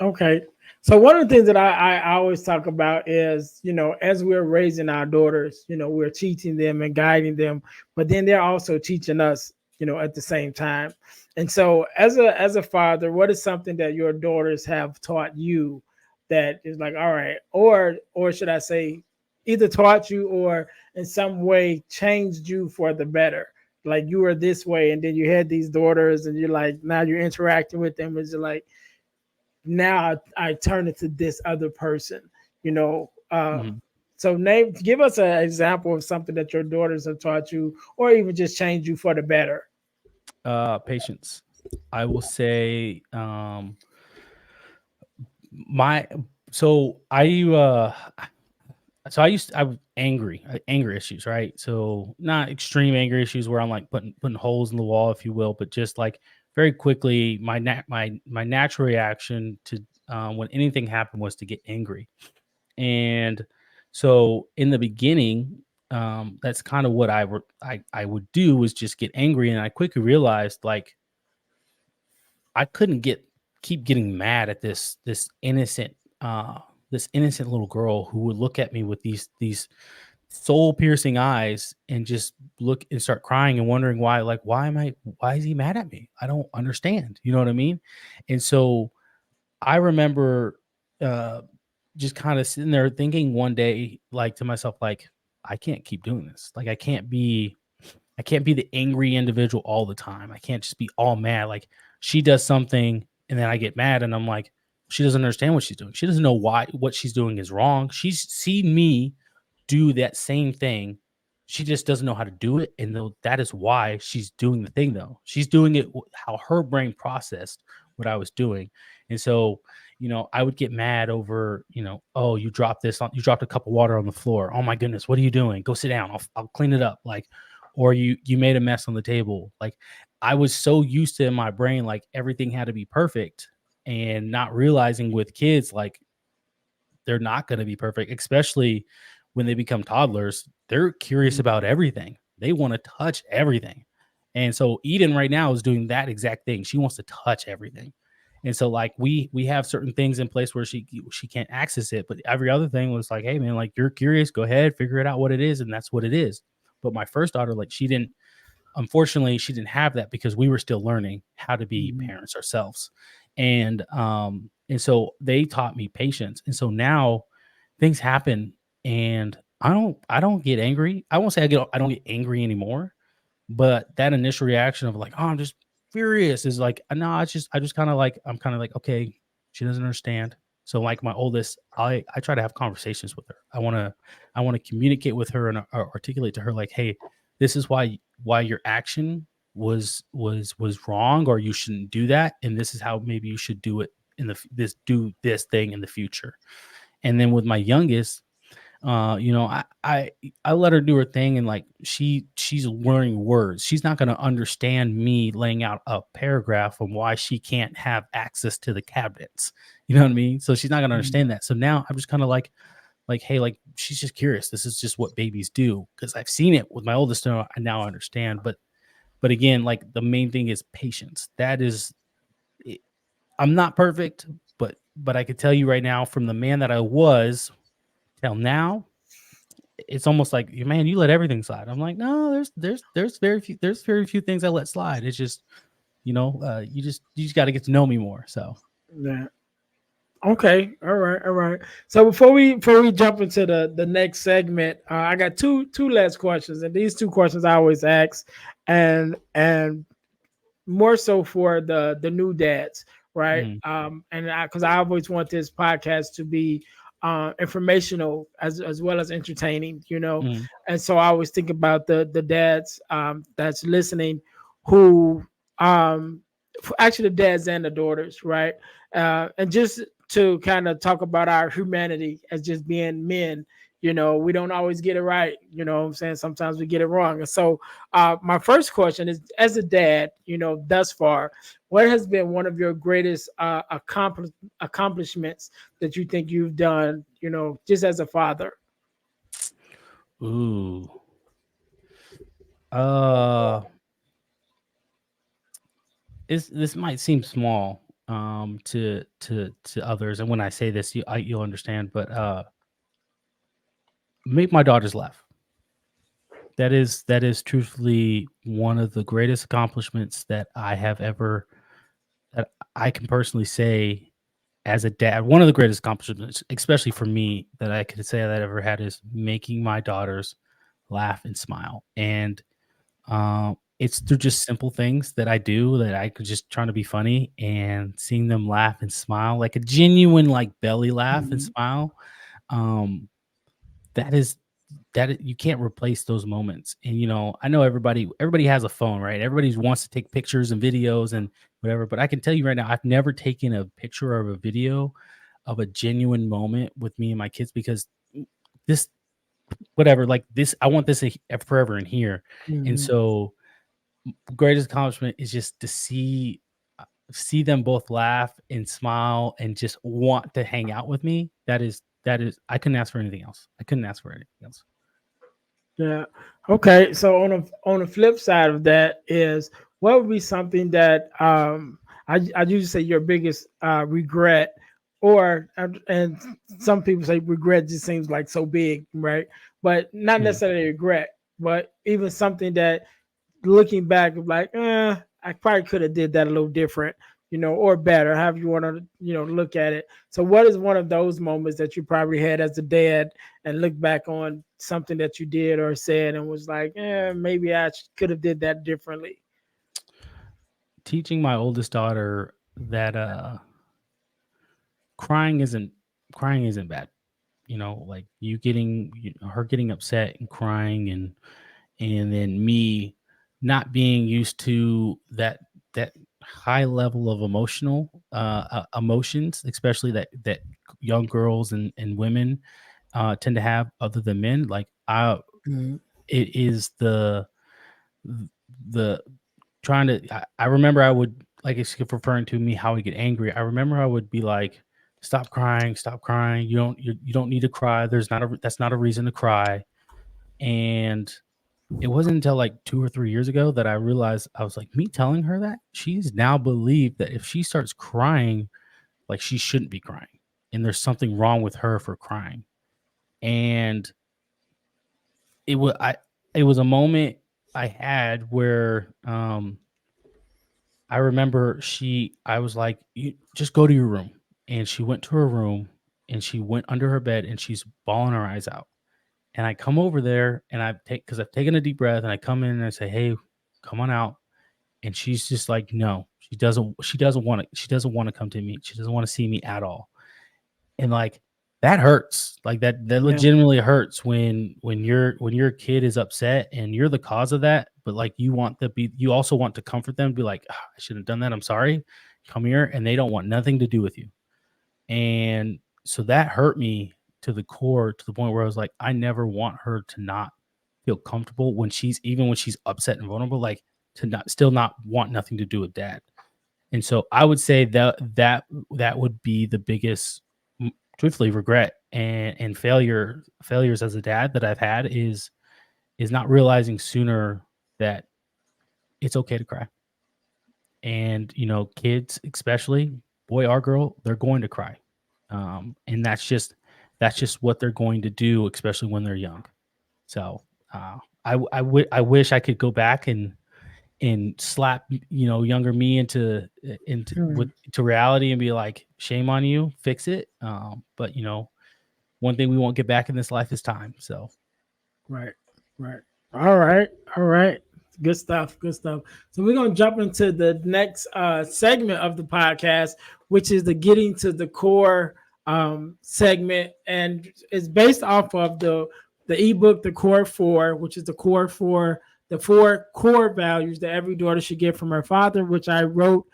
okay. So one of the things that I always talk about is, as we're raising our daughters, we're teaching them and guiding them, but then they're also teaching us, at the same time. And so as a father, what is something that your daughters have taught you that is like, all right, or should I say either taught you or in some way changed you for the better? Like you were this way and then you had these daughters and you're like now you're interacting with them, it's like now I turn it to this other person, you know. Mhm. So give us an example of something that your daughters have taught you, or even just changed you for the better. Patience. I will say, my so I was angry, anger issues, right? So not extreme anger issues where I'm like putting holes in the wall, if you will, but just like very quickly, my natural reaction to, when anything happened, was to get angry. And so in the beginning, that's kind of what I would do, was just get angry, and I quickly realized, like, I couldn't keep getting mad at this innocent little girl who would look at me with these soul piercing eyes, and just look and start crying and wondering why, like, why is he mad at me? I don't understand. You know what I mean? And so I remember, uh just kind of sitting there thinking one day, like, to myself, like, I can't keep doing this. Like, I can't be the angry individual all the time. I can't just be all mad. Like, she does something and then I get mad, and I'm like, She doesn't understand what she's doing. She doesn't know why what she's doing is wrong. She's seen me do that same thing. She just doesn't know how to do it, and though that is why she's doing the thing. Though she's doing it how her brain processed what I was doing, and so I would get mad over oh, you dropped you dropped a cup of water on the floor. Oh my goodness, what are you doing? Go sit down. I'll clean it up. Like, or you made a mess on the table. Like, I was so used to in my brain like everything had to be perfect, and not realizing with kids like they're not going to be perfect, especially when they become toddlers. They're curious about everything. They want to touch everything. And so Eden right now is doing that exact thing. She wants to touch everything. And so like we have certain things in place where she can't access it, but every other thing was like, hey man, like you're curious, go ahead, figure it out what it is, and that's what it is. But my first daughter, like unfortunately she didn't have that because we were still learning how to be Mhm. parents ourselves. And so they taught me patience. And so now things happen and I don't get angry. I won't say I don't get angry anymore, but that initial reaction of like, oh, I'm just furious is like, no, it's just, I'm kind of like, okay, she doesn't understand. So like my oldest, I try to have conversations with her. I want to communicate with her and articulate to her like, hey, this is why your action was wrong, or you shouldn't do that, and this is how maybe you should do it do this thing in the future. And then with my youngest, I let her do her thing, and like she's learning words. She's not going to understand me laying out a paragraph on why she can't have access to the cabinets. You know what I mean? So she's not going to Mhm. understand that. So now I'm just kind of like hey, like she's just curious. This is just what babies do because I've seen it with my oldest. Now I now understand, but again, like the main thing is patience. That is, I'm not perfect, but I could tell you right now, from the man that I was till now, it's almost like, man, you let everything slide. I'm like, no, there's very few things I let slide. It's just, you just got to get to know me more. So, Yeah. Okay. All right. All right. So before we jump into the next segment, I got two last questions, and these two questions I always ask, and more so for the new dads, right? mm, And because I always want this podcast to be informational as well as entertaining, mm, and so I always think about the dads that's listening who actually the dads and the daughters, right? And just to kind of talk about our humanity as just being men. We don't always get it right. You know what I'm saying? Sometimes we get it wrong. And so my first question is, as a dad, thus far, what has been one of your greatest accomplishments that you think you've done, just as a father? ooh, uh, this might seem small, to others, and when I say this, you'll understand. But make my daughters laugh. That is truthfully one of the greatest accomplishments that I have ever that I can personally say as a dad. One of the greatest accomplishments, especially for me, that I could say that I ever had is making my daughters laugh and smile. And it's through just simple things that I do that I could just trying to be funny and seeing them laugh and smile, like a genuine like belly laugh and Mhm. smile. Um, that is you can't replace those moments. And I know everybody has a phone, right? Everybody wants to take pictures and videos and whatever, but I can tell you right now, I've never taken a picture or a video of a genuine moment with me and my kids, because this whatever, like this, I want this forever in here. And Mhm. so greatest accomplishment is just to see them both laugh and smile and just want to hang out with me. That is I couldn't ask for anything else. I couldn't ask for anything else. Yeah. Okay. So on the flip side of that is, what would be something that I usually say your biggest regret, or and some people say regret just seems like so big, right? But not Mm. necessarily regret, but even something that, looking back, like, I probably could have did that a little different, or better, however you want to, look at it. So what is one of those moments that you probably had as a dad, and look back on something that you did or said and was like, maybe I could have did that differently? Teaching my oldest daughter that crying isn't crying isn't bad. Like her getting upset and crying, and then me not being used to that high level of emotions, especially that young girls and women tend to have other than men. Like Mhm. it is the trying to. I remember I would, like, it's referring to me how I get angry. I remember I would be like, "Stop crying, stop crying. You don't need to cry. That's not a reason to cry." And it wasn't until like 2 or 3 years ago that I realized, I was like, me telling her that, she's now believed that if she starts crying, like, she shouldn't be crying, and there's something wrong with her for crying. And it was I it was a moment I had where I remember I was like, "You just go to your room." And she went to her room, and she went under her bed, and she's bawling her eyes out. And I come over there, and because I've taken a deep breath, and I come in and I say, "Hey, come on out." And she's just like, no, she doesn't want to come to me. She doesn't want to see me at all. And like, that hurts. Like, that Yeah. legitimately hurts when your kid is upset and you're the cause of that, but like, you also want to comfort them, be like, "Ah, I shouldn't have done that. I'm sorry. Come here." And they don't want nothing to do with you. And so that hurt me to the core, to the point where I was like, I never want her to not feel comfortable when she's upset and vulnerable, like, to not want nothing to do with dad. And so I would say that would be the biggest, truthfully, regret and failures as a dad that I've had, is not realizing sooner that it's okay to cry. And kids, especially boy or girl, they're going to cry. And that's just what they're going to do, especially when they're young. So I wish I could go back and slap younger me into with Mhm. to reality and be like, shame on you, fix it. But one thing we won't get back in this life is time. So Right. Right. All right. All right. Good stuff. Good stuff. So we're gonna jump into the next segment of the podcast, which is the getting to the core segment, and it's based off of the ebook, the Core Four, which is the four core values that every daughter should get from her father, which I wrote.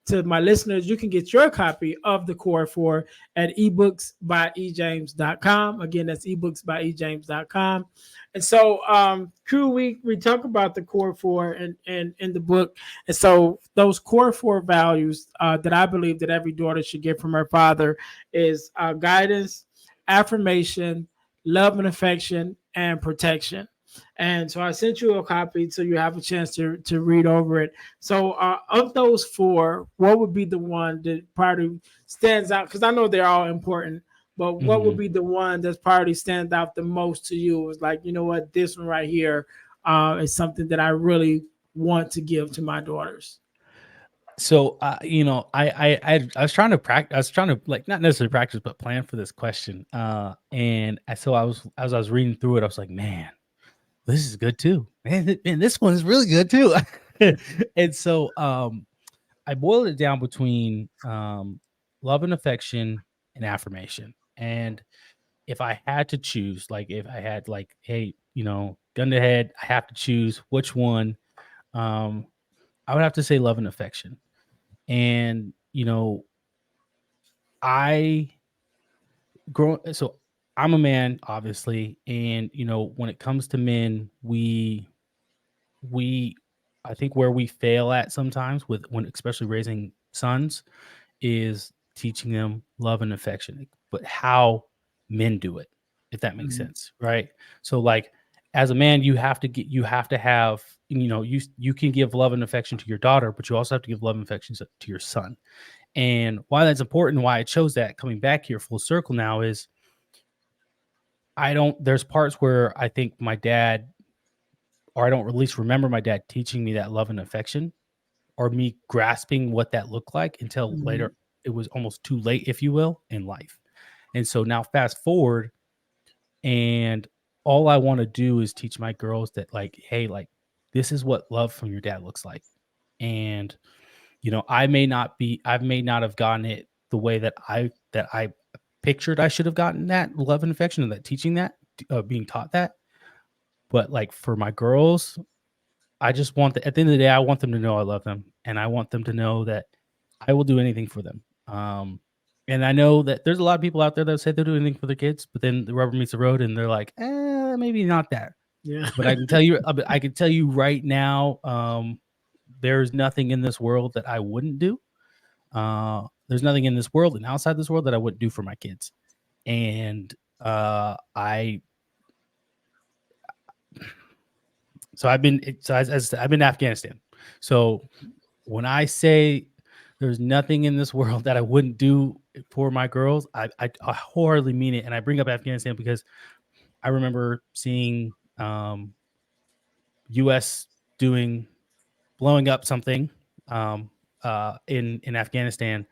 To my listeners, you can get your copy of the Core Four at ebooksbyejames.com. Again, that's ebooksbyejames.com. And so, crew, we talk about the core four in the book. And so those core four values that I believe that every daughter should get from her father is guidance, affirmation, love and affection, and protection. And so I sent you a copy so you have a chance to read over it. So of those four, what would be the one that probably stands out? Because I know they're all important, but what would mhm. be the one that's probably stands out the most to you? Is like, you know what, this one right here is something that I really want to give to my daughters. So I was trying to practice. I was trying to, like, not necessarily practice, but plan for this question. And so as I was reading through it, I was like, man, this is good too. Man, this one is really good too. And so I boiled it down between love and affection and affirmation. And if I had to choose, like, if I had, like, hey, gun to head, I have to choose which one, um, I would have to say love and affection. And I so I'm a man, obviously, and when it comes to men, we I think where we fail at sometimes, with when especially raising sons, is teaching them love and affection, but how men do it, if that makes Mhm. sense, right? So, like, as a man, you have to have, you can give love and affection to your daughter, but you also have to give love and affection to your son. And why that's important, why I chose that, coming back here full circle now, is I don't there's parts where I think my dad, or I don't at least remember my dad teaching me that love and affection, or me grasping what that looked like, until later. Mhm. It was almost too late, if you will, in life. And so now fast forward, and all I want to do is teach my girls that, like, hey, like, this is what love from your dad looks like. And I may not have gotten it the way that I pictured I should have gotten that love and affection and that teaching that being taught that. But like for my girls, I just want at the end of the day, I want them to know I love them, and I want them to know that I will do anything for them. And I know that there's a lot of people out there that say they'll do anything for their kids, but then the rubber meets the road, and they're like, maybe not that. Yeah. But I can tell you right now, there's nothing in this world that I wouldn't do. There's nothing in this world and outside this world that I wouldn't do for my kids. And I so I've been so as I've been in Afghanistan. So when I say there's nothing in this world that I wouldn't do for my girls, I wholeheartedly mean it. And I bring up Afghanistan because I remember seeing U.S. blowing up something in Afghanistan,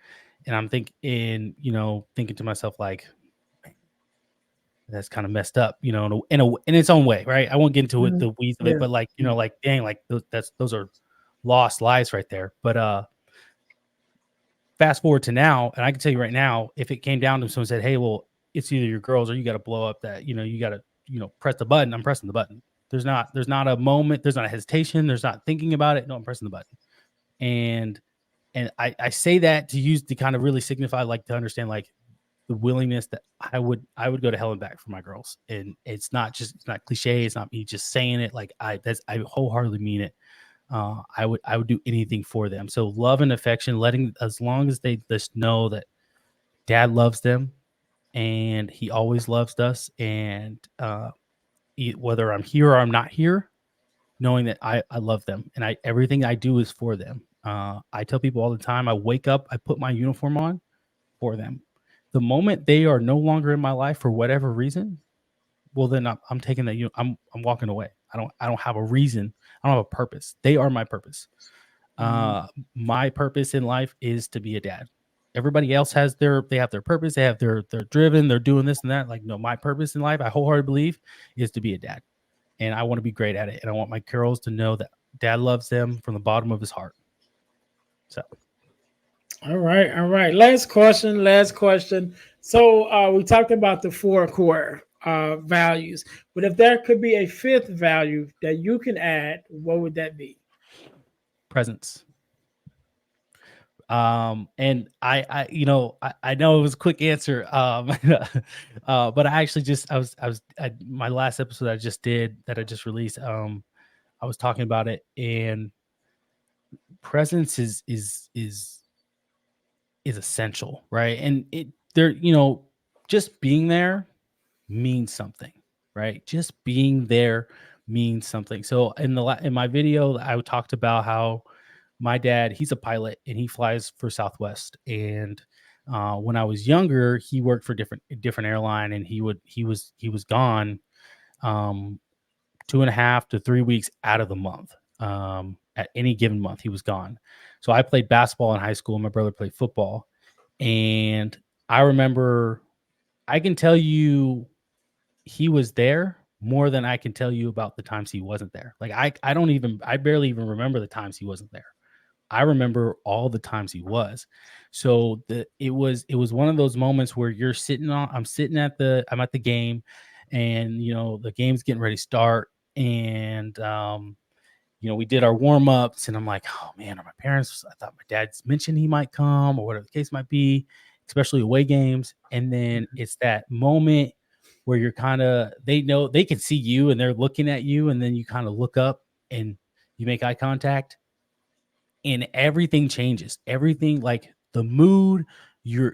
and I'm thinking to myself like, that's kind of messed up, in its own way, right? I won't get into it, the weeds of it, but like, like, dang, like those are lost lives right there. But fast forward to now, and I can tell you right now, if it came down to someone said, hey, well, it's either your girls or you got to blow up that, you got to, press the button. I'm pressing the button. There's not a moment. There's not a hesitation. There's not thinking about it. No, I'm pressing the button. And I say that to kind of really signify, like, to understand, like, the willingness that I would go to hell and back for my girls. And it's not cliche. It's not me just saying it. Like I wholeheartedly mean it. I would do anything for them. So love and affection, as long as they just know that dad loves them and he always loves us. And whether I'm here or I'm not here, knowing that I love them and everything I do is for them. I tell people all the time, I wake up, I put my uniform on for them. The moment they are no longer in my life for whatever reason, well, then I'm taking that. I'm walking away. I don't have a reason. I don't have a purpose. They are my purpose. My purpose in life is to be a dad. Everybody else have their purpose. They're driven. They're doing this and that. Like, no, my purpose in life, I wholeheartedly believe, is to be a dad, and I want to be great at it. And I want my girls to know that dad loves them from the bottom of his heart. So. All right. Last question. So we talked about the 4 core values, but if there could be a 5th value that you can add, what would that be? Presence. And I know it was a quick answer. But I actually my last episode I just released, I was talking about it, and presence is essential, right? And just being there means something, right? Just being there means something. So in my video, I talked about how my dad, he's a pilot and he flies for Southwest. And when I was younger, he worked for different airline, and he was gone 2.5 to 3 weeks out of the month. At any given month, he was gone. So I played basketball in high school, and my brother played football. And I remember, I can tell you he was there more than I can tell you about the times he wasn't there. Like I barely even remember the times he wasn't there. I remember all the times he was. So it was one of those moments where I'm at the game, and the game's getting ready to start, and we did our warm-ups, and I'm like, oh man, are my parents? I thought my dad's mentioned he might come, or whatever the case might be, especially away games. And then it's that moment where you're they know, they can see you and they're looking at you, and then you kind of look up and you make eye contact, and everything changes. Everything, like the mood, you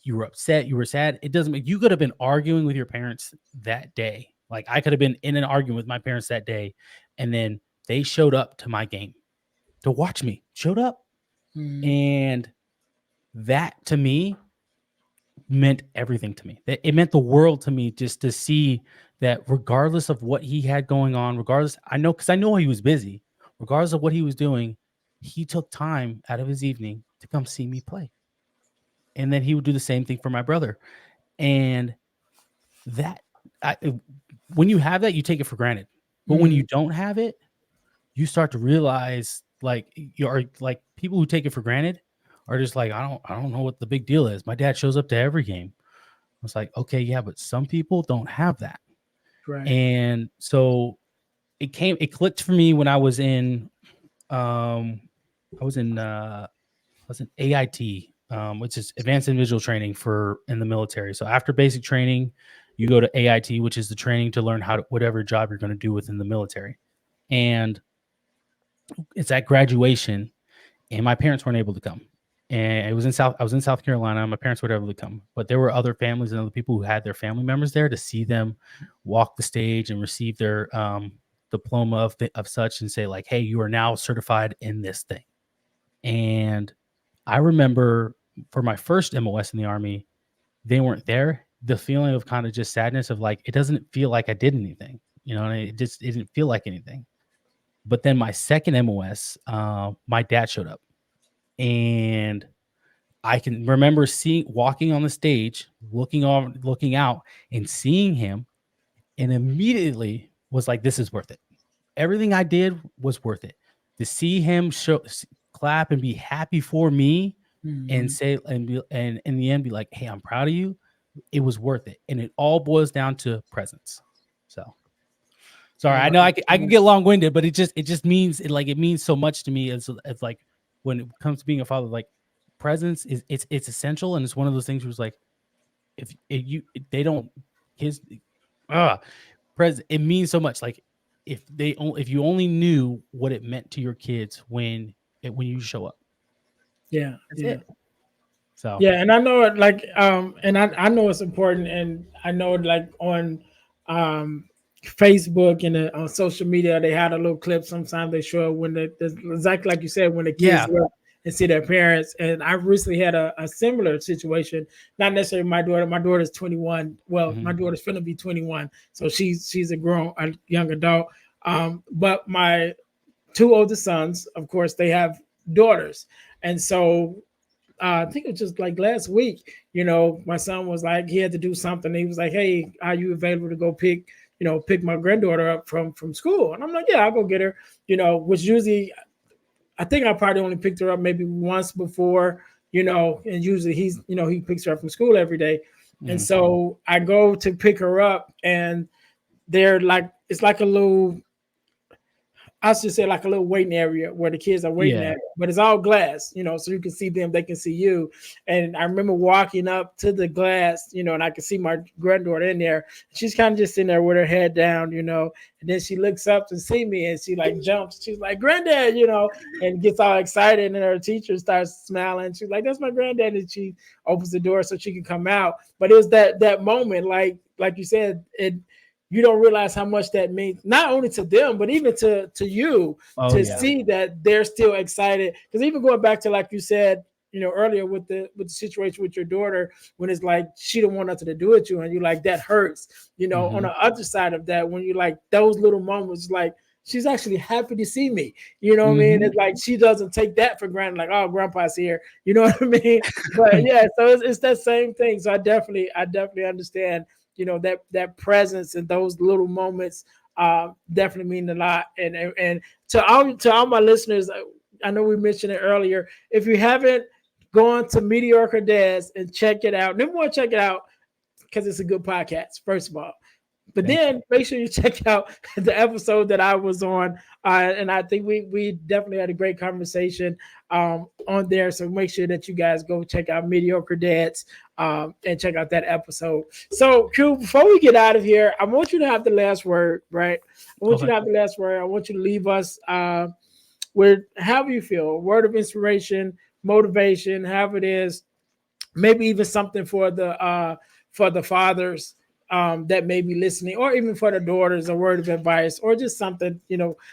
were upset, you were sad. It doesn't make, you could have been arguing with your parents that day. Like I could have been in an argument with my parents that day, and then they showed up to my game to watch me, showed up. And that to me meant everything to me. It meant the world to me, just to see that regardless of what he had going on, because I know he was busy, regardless of what he was doing, he took time out of his evening to come see me play. And then he would do the same thing for my brother. And when you have that, you take it for granted. But when you don't have it, you start to realize, like, you're like, people who take it for granted are just like, I don't know what the big deal is. My dad shows up to every game. I was like, okay, yeah, but some people don't have that. Right. And so it clicked for me when um I was in AIT, which is advanced individual training for in the military. So after basic training, you go to AIT, which is the training to learn how to whatever job you're going to do within the military. And it's at graduation, and my parents weren't able to come. And I was in South Carolina. My parents were able to come, but there were other families and other people who had their family members there to see them walk the stage and receive their diploma of such and say like, hey, you are now certified in this thing. And I remember for my first MOS in the Army, they weren't there. The feeling of kind of just sadness of like, it doesn't feel like I did anything, and it didn't feel like anything. But then my second MOS, my dad showed up, and I can remember walking on the stage, looking out and seeing him, and immediately was like, this is worth it. Everything I did was worth it. To see him clap and be happy for me and say and in the end be like, hey, I'm proud of you. It was worth it. And it all boils down to presence. So sorry, I know I can get long-winded, but it just means it means so much to me as like when it comes to being a father, like presence is it's essential, and it's one of those things where it's like if they don't his present, it means so much. Like if you only knew what it meant to your kids when you show up. Yeah. That's it. So yeah, and I know it like and I know it's important, and I know like on Facebook and on social media they had a little clip. Sometimes they show when exactly like you said when the kids look and see their parents. And I recently had a similar situation. Not necessarily my daughter. My daughter's 21. Well, my daughter's finna be 21, so she's a young adult. But my two oldest sons, of course, they have daughters, and so I think it was just like last week, my son was like, he had to do something. He was like, hey, are you available to go pick my granddaughter up from school? And I'm like, yeah, I'll go get her, which usually, I think I probably only picked her up maybe once before, and usually he picks her up from school every day. And so I go to pick her up, and they're like, it's like a little, I should say like a little waiting area where the kids are waiting at, but it's all glass, so you can see them, they can see you. And I remember walking up to the glass, and I could see my granddaughter in there. She's kind of just sitting there with her head down, and then she looks up to see me and she like jumps. She's like, granddad, and gets all excited, and her teacher starts smiling. She's like, that's my granddad. And she opens the door so she can come out. But it was that moment, like you said, you don't realize how much that means, not only to them, but even to you, see that they're still excited. Because even going back to, like you said, earlier with the situation with your daughter, when it's like she don't want nothing to do with you, and you like that hurts. On the other side of that, when you like those little moments, like she's actually happy to see me. You know what I mean? It's like she doesn't take that for granted. Like, oh, grandpa's here. You know what I mean? But yeah, so it's that same thing. So I definitely understand. That presence and those little moments definitely mean a lot. And to all my listeners, I know we mentioned it earlier. If you haven't gone to Mediocre Dads and check it out, number one, check it out because it's a good podcast, first of all. But then make sure you check out the episode that I was on. And I think we definitely had a great conversation on there. So make sure that you guys go check out Mediocre Dads and check out that episode. So, Q, before we get out of here, I want you to have the last word, right? I want you to have the last word. I want you to leave us with however you feel, a word of inspiration, motivation, however it is, maybe even something for the fathers that may be listening, or even for the daughters, a word of advice, or just something,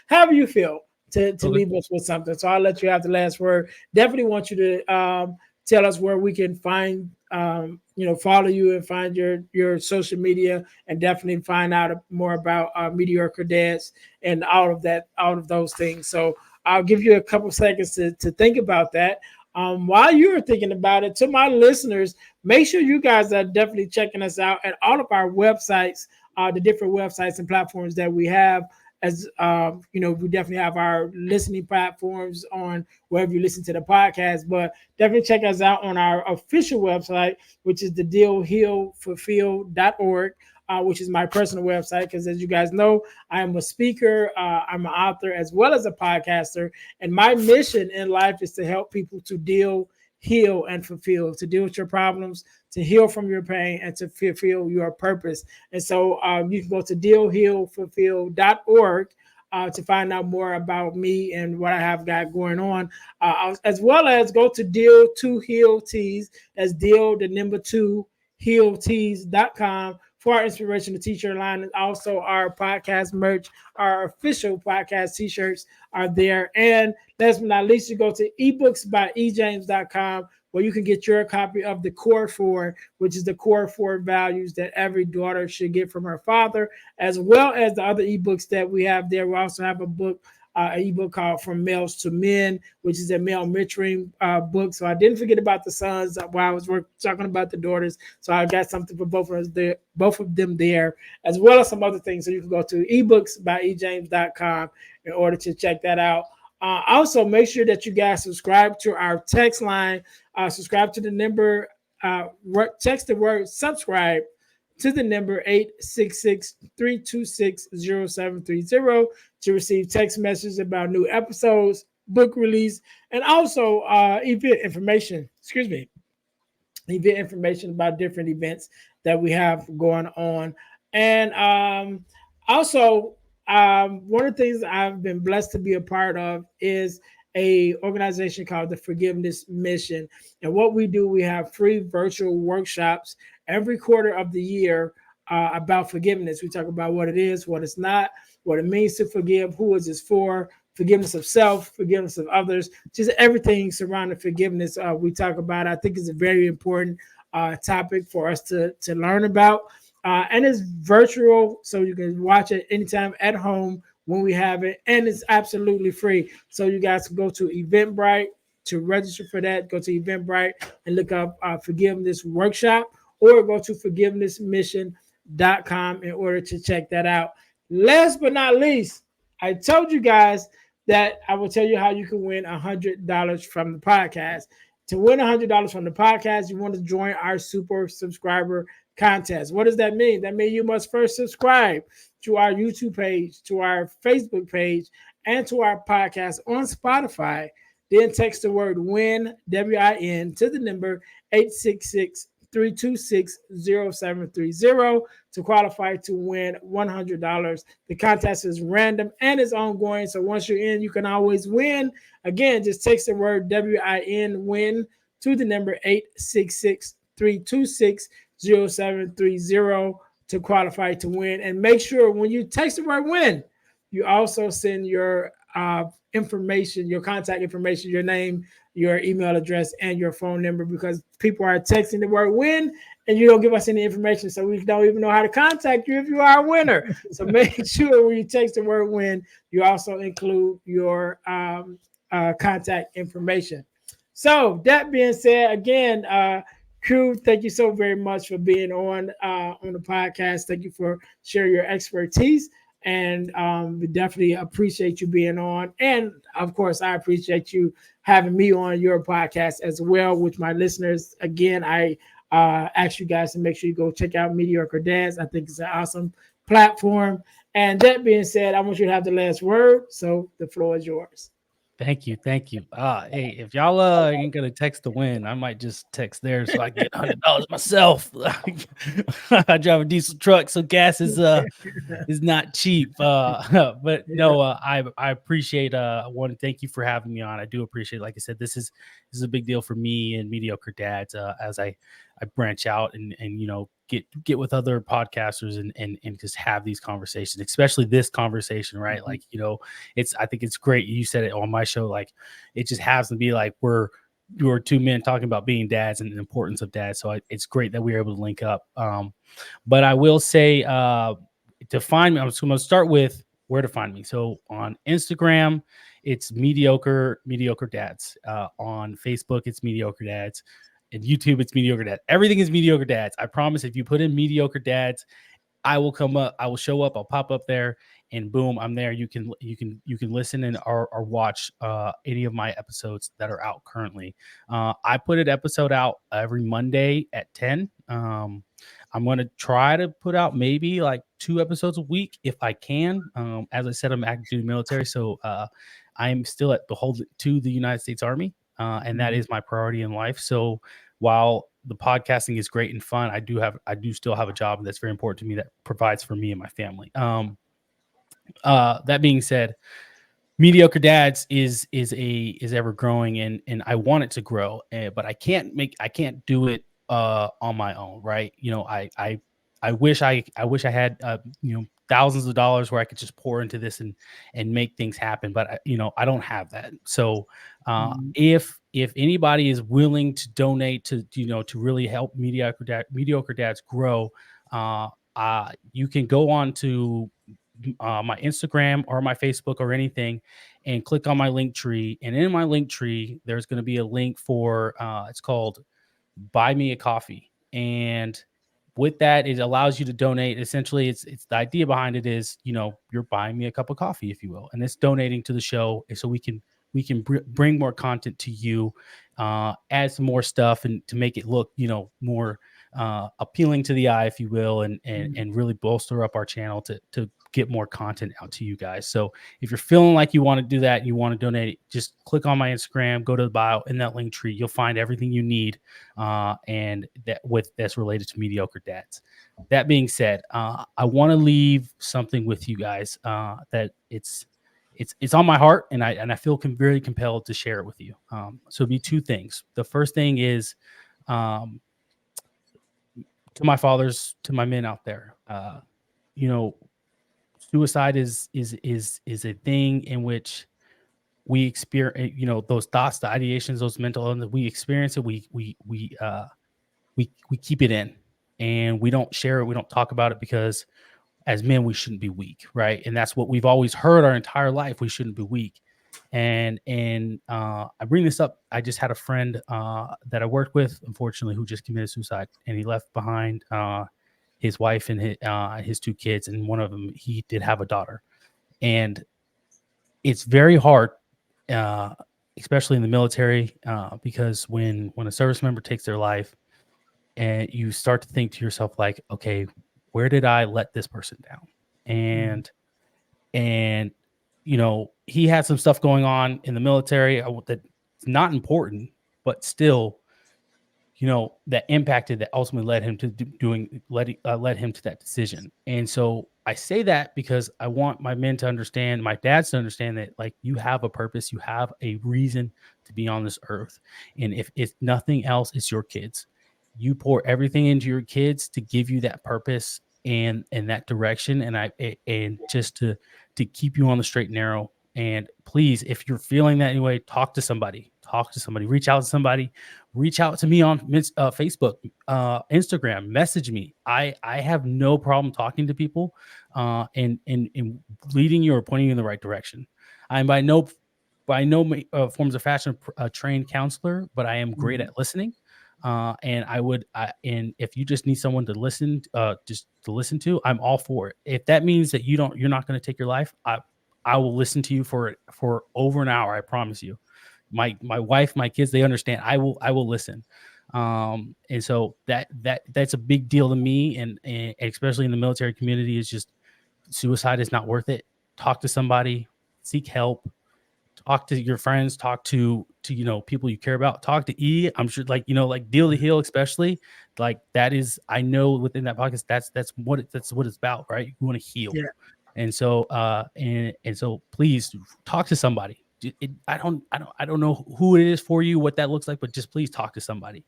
however you feel to leave us with something. So I'll let you have the last word. Definitely want you to tell us where we can find, follow you and find your social media, and definitely find out more about Mediocre Dads and all of those things. So I'll give you a couple seconds to think about that. While you're thinking about it, to my listeners, make sure you guys are definitely checking us out at all of our websites, the different websites and platforms that we have. as we definitely have our listening platforms on wherever you listen to the podcast. But definitely check us out on our official website, which is the dealhealfulfill.org. Which is my personal website, because as you guys know, I am a speaker, I'm an author, as well as a podcaster. And my mission in life is to help people to deal, heal, and fulfill, to deal with your problems, to heal from your pain, and to fulfill your purpose. And so you can go to dealhealfulfill.org to find out more about me and what I have got going on, as well as go to Deal to Heal Tees. That's Deal, the number two, healtees.com for our inspirational t-shirt line, and also our podcast merch. Our official podcast t-shirts are there. And last but not least, you go to ebooksbyejames.com, where you can get your copy of the Core Four, which is the core four values that every daughter should get from her father, as well as the other ebooks that we have there. We also have a book, an ebook called From Males to Men, which is a male mentoring book. So I didn't forget about the sons while I was talking about the daughters. So I got something for both of us there, both of them there, as well as some other things. So you can go to ebooksbyejames.com in order to check that out. Also, make sure that you guys subscribe to our text line. Subscribe to the number. Text the word subscribe to the number 866-326-0730 to receive text messages about new episodes, book release, and also event information. Event information about different events that we have going on. And also, one of the things I've been blessed to be a part of is a organization called the Forgiveness Mission. And what we do, we have free virtual workshops every quarter of the year about forgiveness. We talk about what it is, what it's not, what it means to forgive, who is this for, forgiveness of self, forgiveness of others, just everything surrounding forgiveness. We talk about. I think it's a very important topic for us to learn about. And it's virtual, so you can watch it anytime at home when we have it, and it's absolutely free. So you guys can go to Eventbrite to register for that. Go to Eventbrite and look up Forgiveness Workshop, or go to forgivenessmission.com in order to check that out. Last but not least, I told you guys that I will tell you how you can win $100 from the podcast. To win $100 from the podcast, you want to join our super subscriber contest. What does that mean? That means you must first subscribe to our YouTube page, to our Facebook page, and to our podcast on Spotify. Then text the word WIN, WIN, to the number 866-326-0730 to qualify to win $100. The contest is random and is ongoing, so once you're in, you can always win. Again, just text the word WIN, WIN, to the number 866-326-0730 to qualify to win. And make sure when you text the word WIN, you also send your information, your contact information, your name, your email address, and your phone number, because people are texting the word WIN and you don't give us any information, so we don't even know how to contact you if you are a winner. So make sure when you text the word WIN, you also include your contact information. So that being said, again, Crew, thank you so very much for being on the podcast. Thank you for sharing your expertise. And we definitely appreciate you being on. And of course, I appreciate you having me on your podcast as well with my listeners. Again, I ask you guys to make sure you go check out Mediocre Dads. I think it's an awesome platform. And that being said, I want you to have the last word. So the floor is yours. Thank you. Hey, if y'all ain't gonna text the win, I might just text there so I can get $100 myself. I drive a diesel truck, so gas is not cheap. But no, I appreciate. I want to thank you for having me on. I do appreciate. Like I said, this is a big deal for me and Mediocre Dads as I branch out and get with other podcasters and just have these conversations, especially this conversation, right? Mm-hmm. Like, I think it's great. You said it on my show, like it just has to be like you're two men talking about being dads and the importance of dads. So it's great that we were able to link up. But I will say to find me, I'm going to start with where to find me. So on Instagram, it's Mediocre Dads. On Facebook, it's Mediocre Dads. And YouTube, it's Mediocre Dads. Everything is Mediocre Dads. I promise if you put in Mediocre Dads, I will come up, I will show up, I'll pop up there, and boom, I'm there. You can listen and or watch any of my episodes that are out currently. I put an episode out every Monday at 10. I'm going to try to put out maybe like 2 episodes a week if I can. As I said, I'm active duty military, so I'm still at beholden to the United States Army, and that Mhm. is my priority in life. So while the podcasting is great and fun, I do still have a job that's very important to me that provides for me and my family. That being said, Mediocre Dads is ever growing, and I want it to grow, but I can't do it on my own, right? I wish I had thousands of dollars where I could just pour into this and make things happen, but I don't have that. So Mhm. if anybody is willing to donate to really help Mediocre Dads grow, you can go on to my Instagram or my Facebook or anything, and click on my link tree. And in my link tree, there's going to be a link for it's called Buy Me a Coffee. And with that, it allows you to donate. Essentially, it's the idea behind it is, you're buying me a cup of coffee, if you will, and it's donating to the show, so we can bring more content to you, add some more stuff, and to make it look, more appealing to the eye, if you will, and really bolster up our channel to get more content out to you guys. So if you're feeling like you want to do that, you want to donate, just click on my Instagram, go to the bio in that link tree. You'll find everything you need, and that's related to Mediocre Dads. That being said, I want to leave something with you guys, that it's on my heart, and I feel very compelled to share it with you. So it'd be two things. The first thing is, um, to my fathers, to my men out there, you know, suicide is a thing in which we experience, those thoughts, the ideations, those mental illness. We experience it. We keep it in, and we don't share it. We don't talk about it because as men we shouldn't be weak, right? And that's what we've always heard our entire life. We shouldn't be weak. And I bring this up. I just had a friend that I worked with, unfortunately, who just committed suicide, and he left behind his wife and his 2 kids, and one of them, he did have a daughter. And it's very hard, uh, especially in the military, because when a service member takes their life, and you start to think to yourself like, okay, where did I let this person down? Mhm. And he had some stuff going on in the military, that's not important, but still, that impacted, that ultimately led him to led him to that decision. And so I say that because I want my men to understand, my dads to understand, that like, you have a purpose, you have a reason to be on this earth. And if it's nothing else, it's your kids. You pour everything into your kids to give you that purpose and that direction, and just to keep you on the straight and narrow. And please, if you're feeling that anyway, talk to somebody, reach out to somebody, reach out to me on Facebook, Instagram, message me. I have no problem talking to people, and leading you or pointing you in the right direction. I'm by no forms of fashion a trained counselor, but I am great Mhm. at listening. And if you just need someone to listen, just to listen to, I'm all for it. If that means that you're not going to take your life, I will listen to you for over an hour. I promise you. My wife, my kids, they understand. I will listen. And so that's a big deal to me, and especially in the military community, is just, suicide is not worth it. Talk to somebody, seek help, talk to your friends, talk to people you care about, talk to I'm sure, like, like Deal to Heal, especially, like, that is, I know within that podcast, that's what it's about, right? You want to heal. Yeah. And so and so please talk to somebody. I don't know who it is for you, what that looks like, but just please talk to somebody.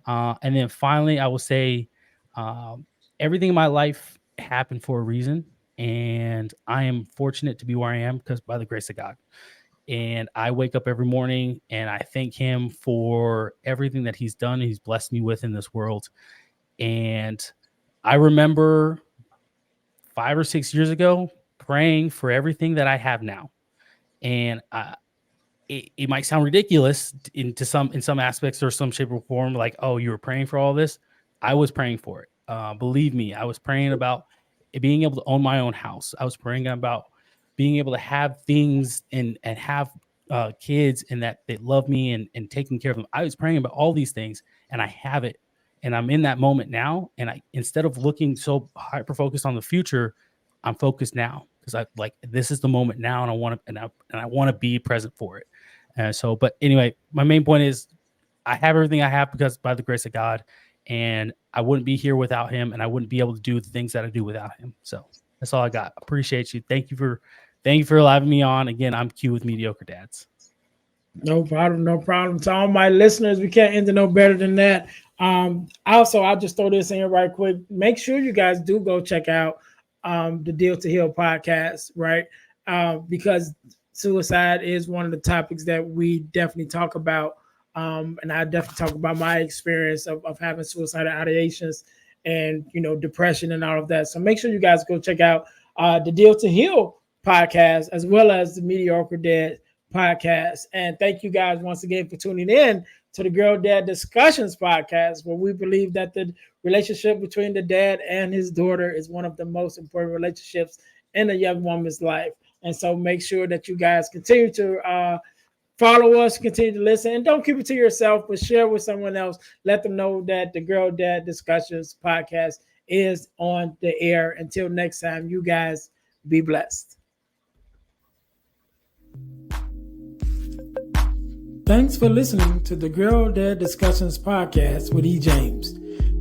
And then finally, I will say, um, everything in my life happened for a reason, and I am fortunate to be where I am because by the grace of God. And I wake up every morning and I thank him for everything that he's done, he's blessed me with in this world. And I remember 5 or 6 years ago praying for everything that I have now. And it might sound ridiculous in some aspects or some shape or form, like, oh, you were praying for all this. I was praying for it. Believe me, I was praying about being able to own my own house. I was praying about being able to have things and have kids, and that they love me and taking care of them. I was praying about all these things, and I have it. And I'm in that moment now. And instead of looking so hyper focused on the future, I'm focused now, because I like, this is the moment now, and I want to, and I want to be present for it. But anyway, my main point is I have everything I have because by the grace of God, and I wouldn't be here without him, and I wouldn't be able to do the things that I do without him. So that's all I got. Appreciate you. Thank you for having me on. Again, I'm Q with Mediocre Dads. No problem. No problem. To all my listeners, we can't end it no better than that. Also, I'll just throw this in here right quick. Make sure you guys do go check out the Deal to Heal podcast, right? Because suicide is one of the topics that we definitely talk about. And I definitely talk about my experience of having suicidal ideations and, depression and all of that. So make sure you guys go check out the Deal to Heal podcast, as well as the Mediocre Dad podcast. And thank you guys once again for tuning in to the Girl Dad Discussions podcast, where we believe that the relationship between the dad and his daughter is one of the most important relationships in a young woman's life. And so make sure that you guys continue to follow us, continue to listen, and don't keep it to yourself, but share with someone else. Let them know that the Girl Dad Discussions podcast is on the air. Until next time, you guys be blessed. Thanks for listening to the Girl Dad Discussions podcast with E. James.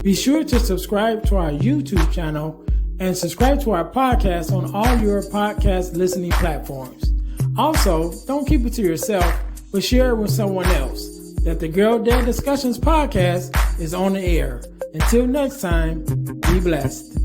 Be sure to subscribe to our YouTube channel and subscribe to our podcast on all your podcast listening platforms. Also, don't keep it to yourself, but share it with someone else. That the Girl Dad Discussions podcast is on the air. Until next time, be blessed.